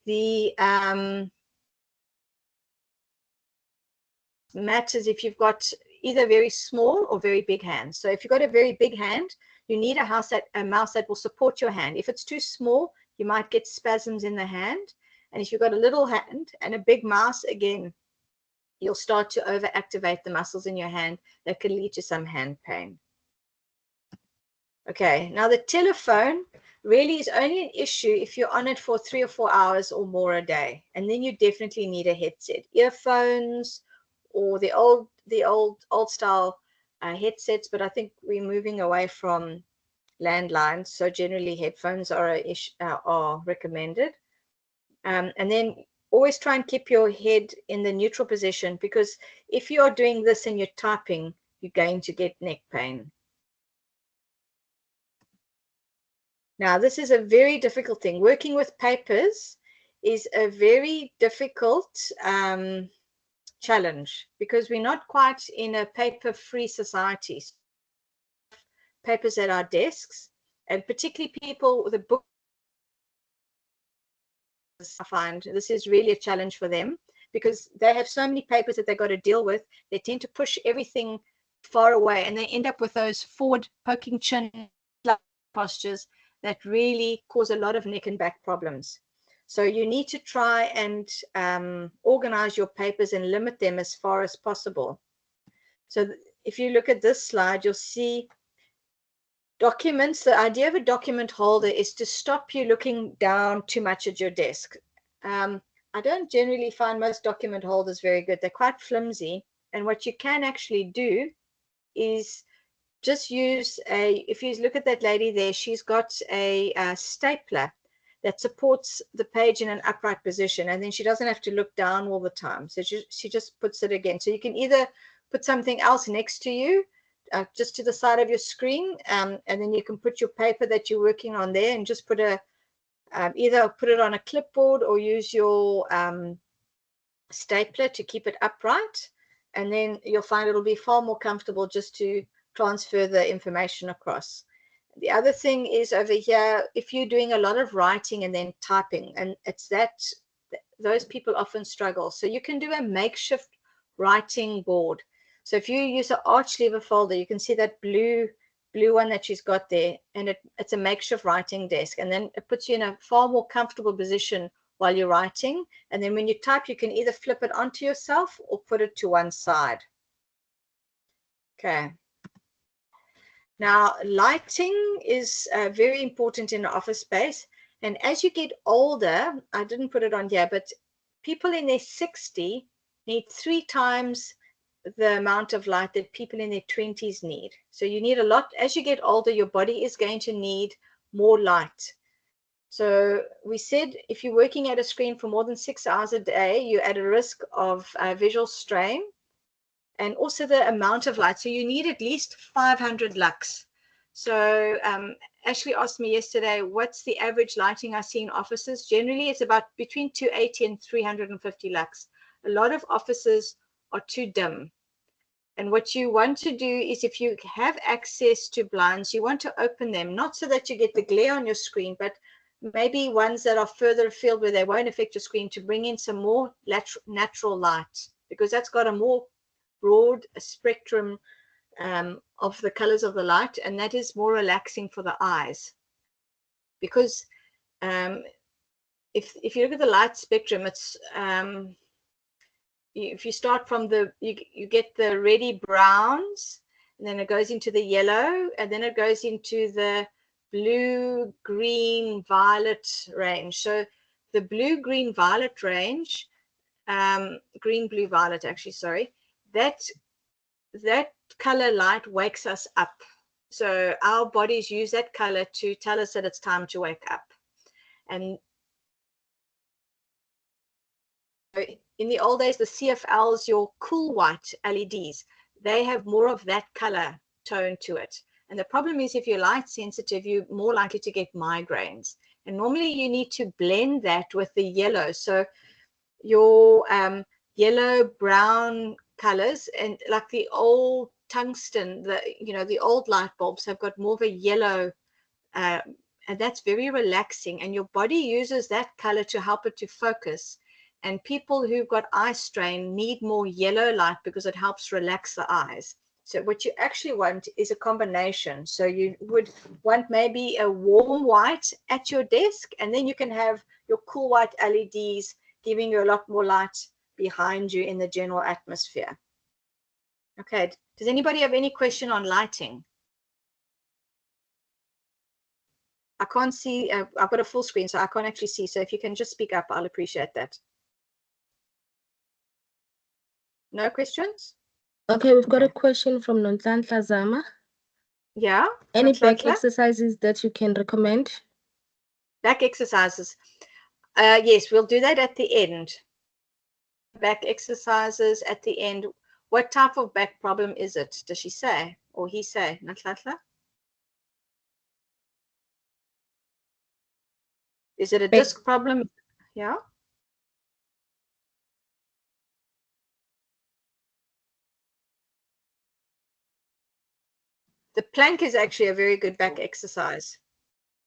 The matters if you've got either very small or very big hands. So if you've got a very big hand, you need a mouse that will support your hand. If it's too small, you might get spasms in the hand. And if you've got a little hand and a big mouse, again, you'll start to overactivate the muscles in your hand that can lead to some hand pain. Okay, now the telephone really is only an issue if you're on it for 3 or 4 hours or more a day. And then you definitely need a headset. Earphones or the old style headsets, but I think we're moving away from landlines. So generally headphones are recommended. And then always try and keep your head in the neutral position, because if you're doing this and you're typing, you're going to get neck pain. Now, this is a very difficult thing. Working with papers is a very difficult challenge because we're not quite in a paper-free society. Papers at our desks, and particularly people with a book, I find this is really a challenge for them because they have so many papers that they've got to deal with. They tend to push everything far away, and they end up with those forward poking chin postures that really cause a lot of neck and back problems. So you need to try and organize your papers and limit them as far as possible. So if you look at this slide, you'll see documents. The idea of a document holder is to stop you looking down too much at your desk. I don't generally find most document holders very good. They're quite flimsy. And what you can actually do is just use if you look at that lady there, she's got a stapler that supports the page in an upright position, and then she doesn't have to look down all the time. So she just puts it again. So you can either put something else next to you, just to the side of your screen, and then you can put your paper that you're working on there and just put either put it on a clipboard or use your stapler to keep it upright, and then you'll find it'll be far more comfortable just to transfer the information across. The other thing is over here, if you're doing a lot of writing and then typing, and it's those people often struggle. So you can do a makeshift writing board. So if you use an arch lever folder, you can see that blue one that she's got there, and it's a makeshift writing desk, and then it puts you in a far more comfortable position while you're writing. And then when you type, you can either flip it onto yourself or put it to one side. Okay. Now, lighting is very important in the office space. And as you get older, I didn't put it on here, but people in their 60s need 3 times the amount of light that people in their 20s need. So you need a lot. As you get older, your body is going to need more light. So we said if you're working at a screen for more than 6 hours a day, you're at a risk of visual strain, and also the amount of light. So you need at least 500 lux. So Ashley asked me yesterday, what's the average lighting I see in offices? Generally, it's about between 280 and 350 lux. A lot of offices are too dim. And what you want to do is, if you have access to blinds, you want to open them, not so that you get the glare on your screen, but maybe ones that are further afield where they won't affect your screen, to bring in some more natural light, because that's got a more broad spectrum of the colors of the light, and that is more relaxing for the eyes. Because if you look at the light spectrum, it's if you start from you get the reddy browns, and then it goes into the yellow, and then it goes into the blue, green, violet range. So the blue, green, violet range, green, blue, violet, actually, sorry, that color light wakes us up. So our bodies use that color to tell us that it's time to wake up. And in the old days, the CFLs, your cool white LEDs, they have more of that color tone to it. And the problem is, if you're light sensitive, you're more likely to get migraines. And normally you need to blend that with the yellow. So your yellow, brown colors, and like the old tungsten, the old light bulbs have got more of a yellow, and that's very relaxing. And your body uses that color to help it to focus. And people who've got eye strain need more yellow light because it helps relax the eyes. So what you actually want is a combination. So you would want maybe a warm white at your desk, and then you can have your cool white LEDs giving you a lot more light behind you in the general atmosphere. Okay, does anybody have any question on lighting? I can't see, I've got a full screen, so I can't actually see. So if you can just speak up, I'll appreciate that. No questions? Okay, we've got a question from Nonhlanhla Zama. Yeah. Any back exercises that you can recommend? Back exercises. Yes, we'll do that at the end. Back exercises at the end. What type of back problem is it? Does she say, or he say, Nonhlanhla? Is it a disc problem? Yeah. The plank is actually a very good back exercise,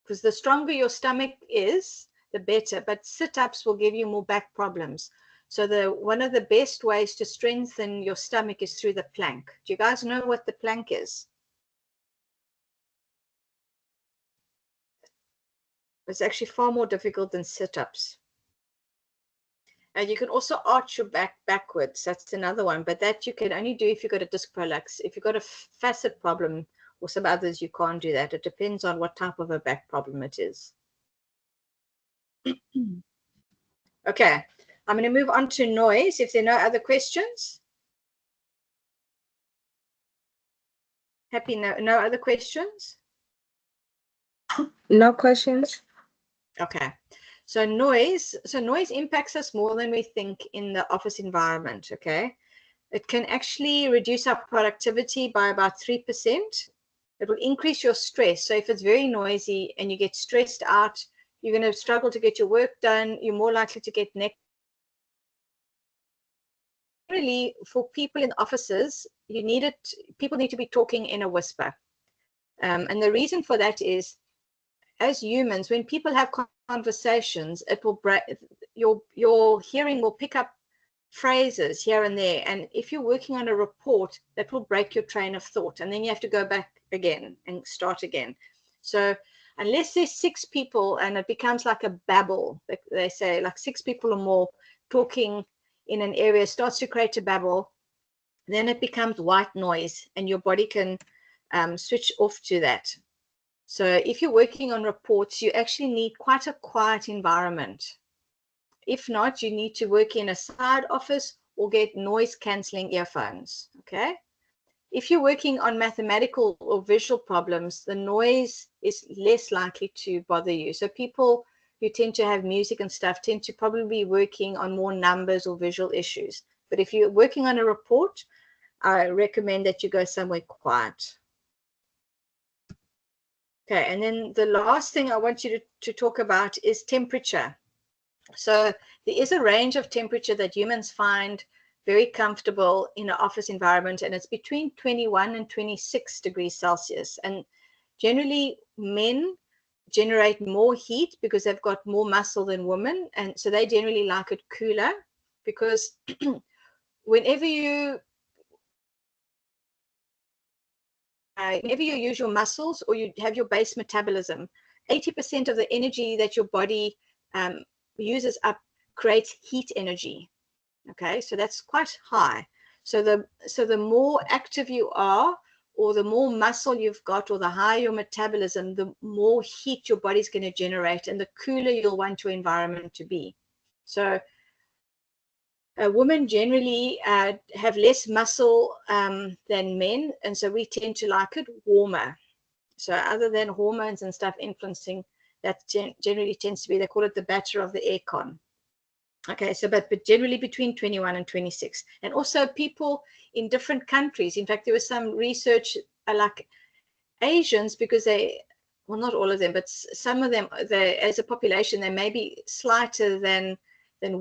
because the stronger your stomach is, the better. But sit-ups will give you more back problems. So one of the best ways to strengthen your stomach is through the plank. Do you guys know what the plank is? It's actually far more difficult than sit-ups. And you can also arch your back backwards. That's another one, but that you can only do if you've got a disc prolapse. If you've got a facet problem or some others, you can't do that. It depends on what type of a back problem it is. Okay, I'm going to move on to noise. If there are no other questions. Happy, no other questions? No questions. Okay. So noise impacts us more than we think in the office environment, okay? It can actually reduce our productivity by about 3%. It will increase your stress. So if it's very noisy and you get stressed out, you're going to struggle to get your work done. You're more likely to get neck. Really, for people in offices, people need to be talking in a whisper. And the reason for that is, as humans, when people have conversations, it will break your hearing will pick up phrases here and there. And if you're working on a report, that will break your train of thought. And then you have to go back again and start again. So unless there's 6 people and it becomes like a babble, they say like 6 people or more talking in an area starts to create a babble, then it becomes white noise and your body can switch off to that. So if you're working on reports, you actually need quite a quiet environment. If not, you need to work in a side office or get noise cancelling earphones, okay? If you're working on mathematical or visual problems, the noise is less likely to bother you. So people who tend to have music and stuff tend to probably be working on more numbers or visual issues. But if you're working on a report, I recommend that you go somewhere quiet. Okay, and then the last thing I want you to talk about is temperature. So there is a range of temperature that humans find very comfortable in an office environment, and it's between 21 and 26 degrees Celsius. And generally, men generate more heat because they've got more muscle than women, and so they generally like it cooler because whenever you use your muscles or you have your base metabolism, 80% of the energy that your body uses up creates heat energy. Okay, so that's quite high. So the more active you are, or the more muscle you've got, or the higher your metabolism, the more heat your body's going to generate, and the cooler you'll want your environment to be. So women generally have less muscle than men, and so we tend to like it warmer. So other than hormones and stuff influencing, that generally tends to be, they call it the batter of the aircon. Okay, so but generally between 21 and 26. And also people in different countries. In fact, there was some research like Asians, because they, well, not all of them, but some of them, as a population, they may be slighter than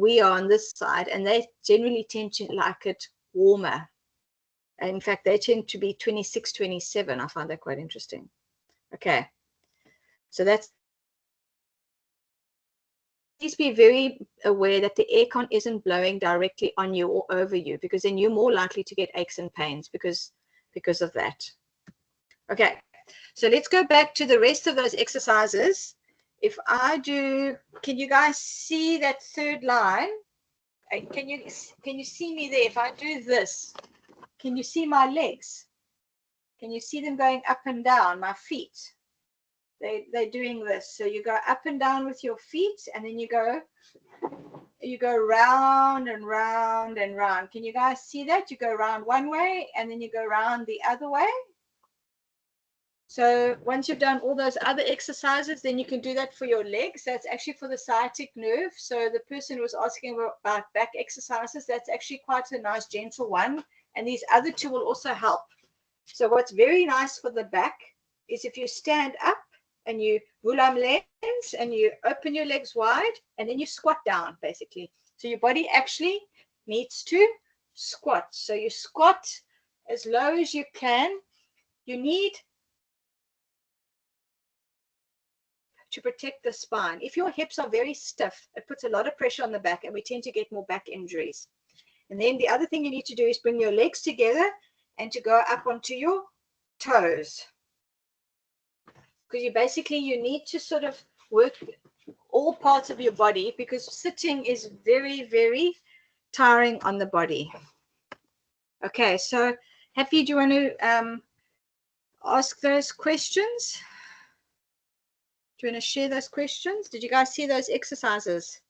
we are on this side, and they generally tend to like it warmer. In fact, they tend to be 26, 27. I find that quite interesting. Okay, so that's, please be very aware that the aircon isn't blowing directly on you or over you, because then you're more likely to get aches and pains because of that. Okay, so let's go back to the rest of those exercises. If I do, can you guys see that third line? Can you see me there? If I do this, can you see my legs? Can you see them going up and down, my feet? They're doing this. So you go up and down with your feet, and then you go round and round and round. Can you guys see that? You go around one way, and then you go around the other way. So once you've done all those other exercises, then you can do that for your legs. That's actually for the sciatic nerve. So the person who was asking about back exercises, that's actually quite a nice, gentle one. And these other two will also help. So what's very nice for the back is if you stand up and you wulam lens and you open your legs wide, and then you squat down, basically. So your body actually needs to squat. So you squat as low as you can. You need to protect the spine. If your hips are very stiff, it puts a lot of pressure on the back, and we tend to get more back injuries. And then the other thing you need to do is bring your legs together and to go up onto your toes. Because you need to sort of work all parts of your body, because sitting is very, very tiring on the body. Okay, so Happy, do you want to ask those questions? Do you want to share those questions? Did you guys see those exercises?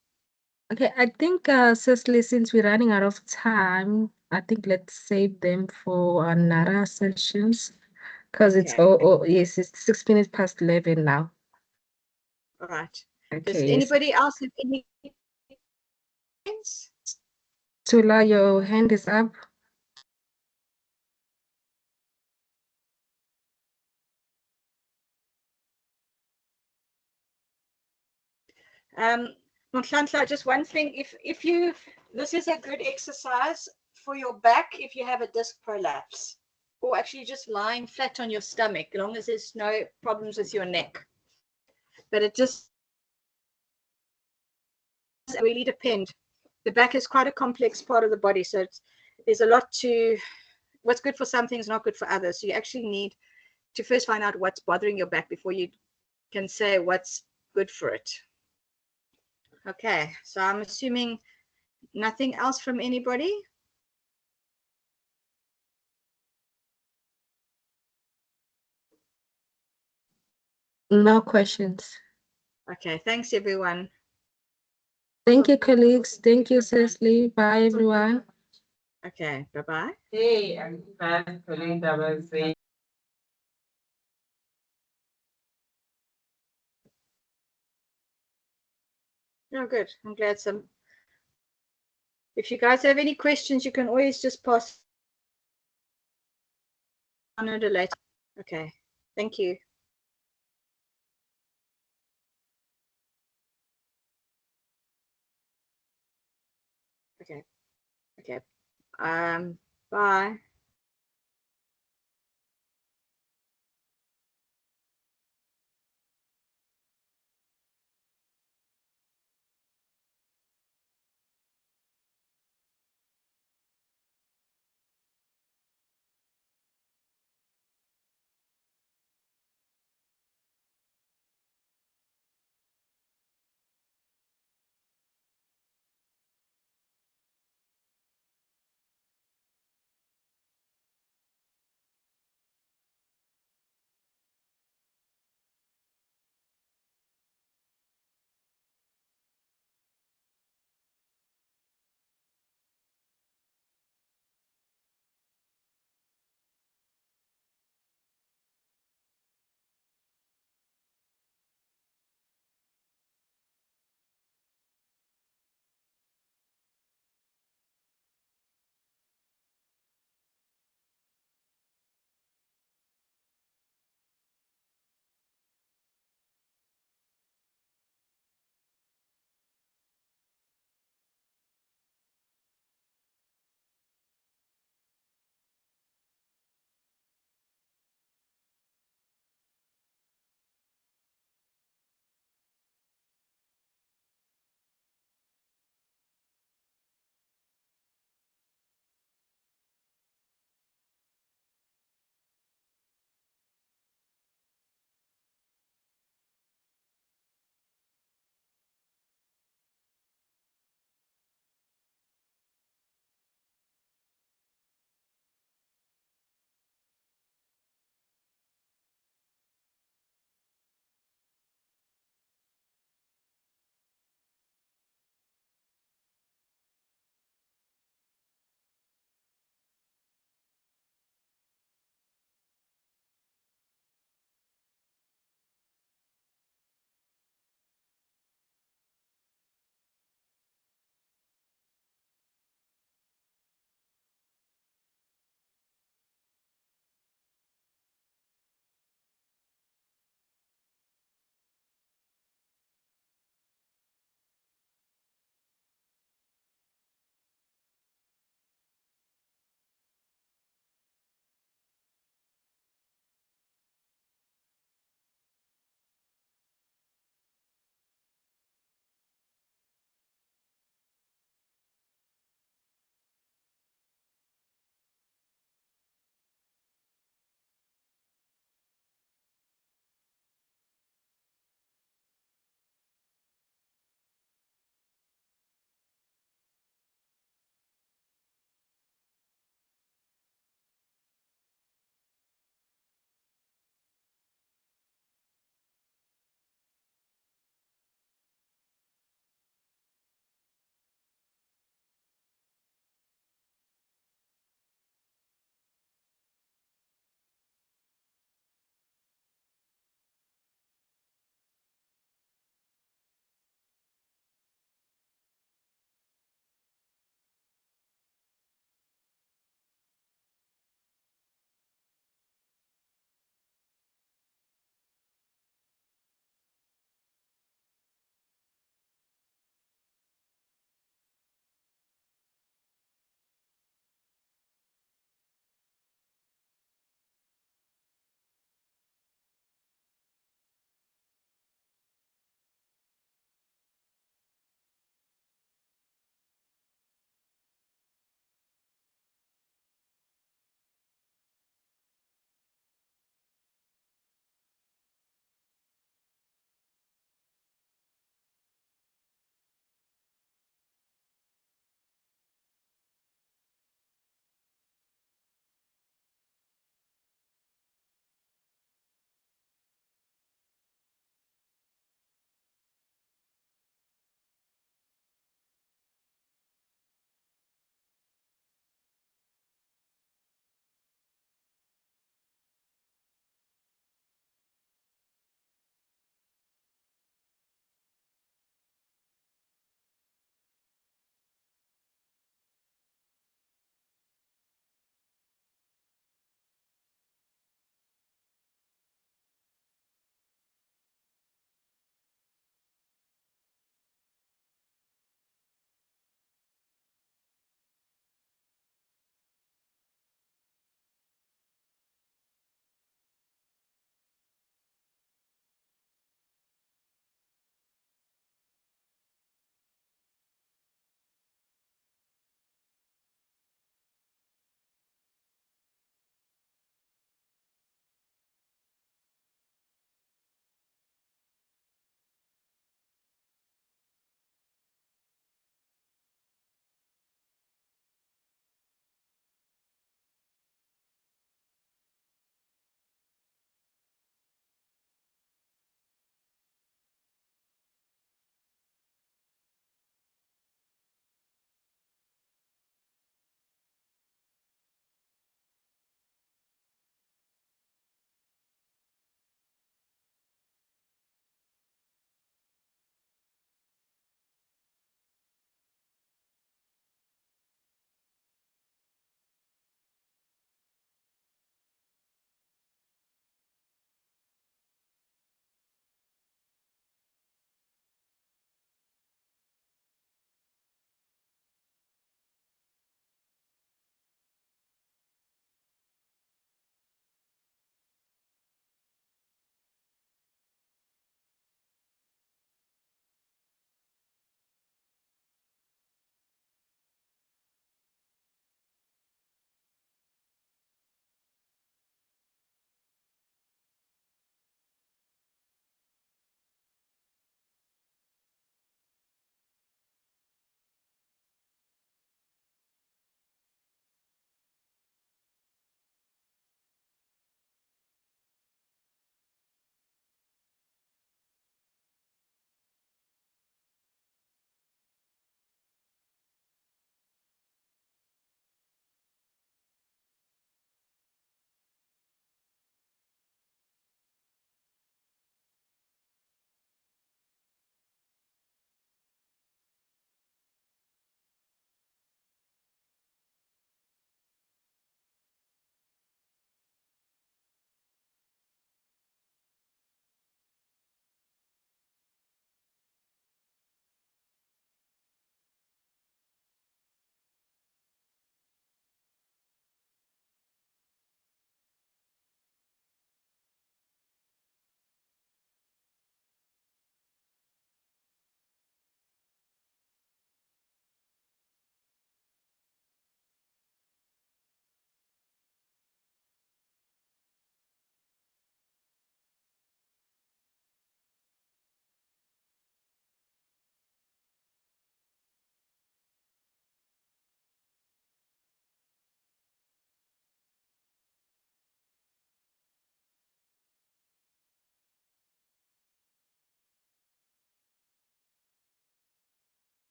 Okay, I think, Cecily, since we're running out of time, I think let's save them for another sessions, because it's Okay. yes, it's 6 minutes past 11 now. All right. Does Okay, yes. anybody else have any questions? Tula, your hand is up. Nhlanhla, just one thing, if you, this is a good exercise for your back if you have a disc prolapse, or actually just lying flat on your stomach, as long as there's no problems with your neck. But it just really depends. The back is quite a complex part of the body, so there's a lot to, what's good for some things, not good for others. So you actually need to first find out what's bothering your back before you can say what's good for it. Okay, so I'm assuming nothing else from anybody. No questions. Okay, thanks everyone. Thank you, colleagues. Thank you, Cecily. Bye, everyone. Okay, bye-bye. Hey, I'm glad colleague that was saying. Oh, good. I'm glad some. If you guys have any questions, you can always just pass on it later. Okay, thank you. Okay, bye.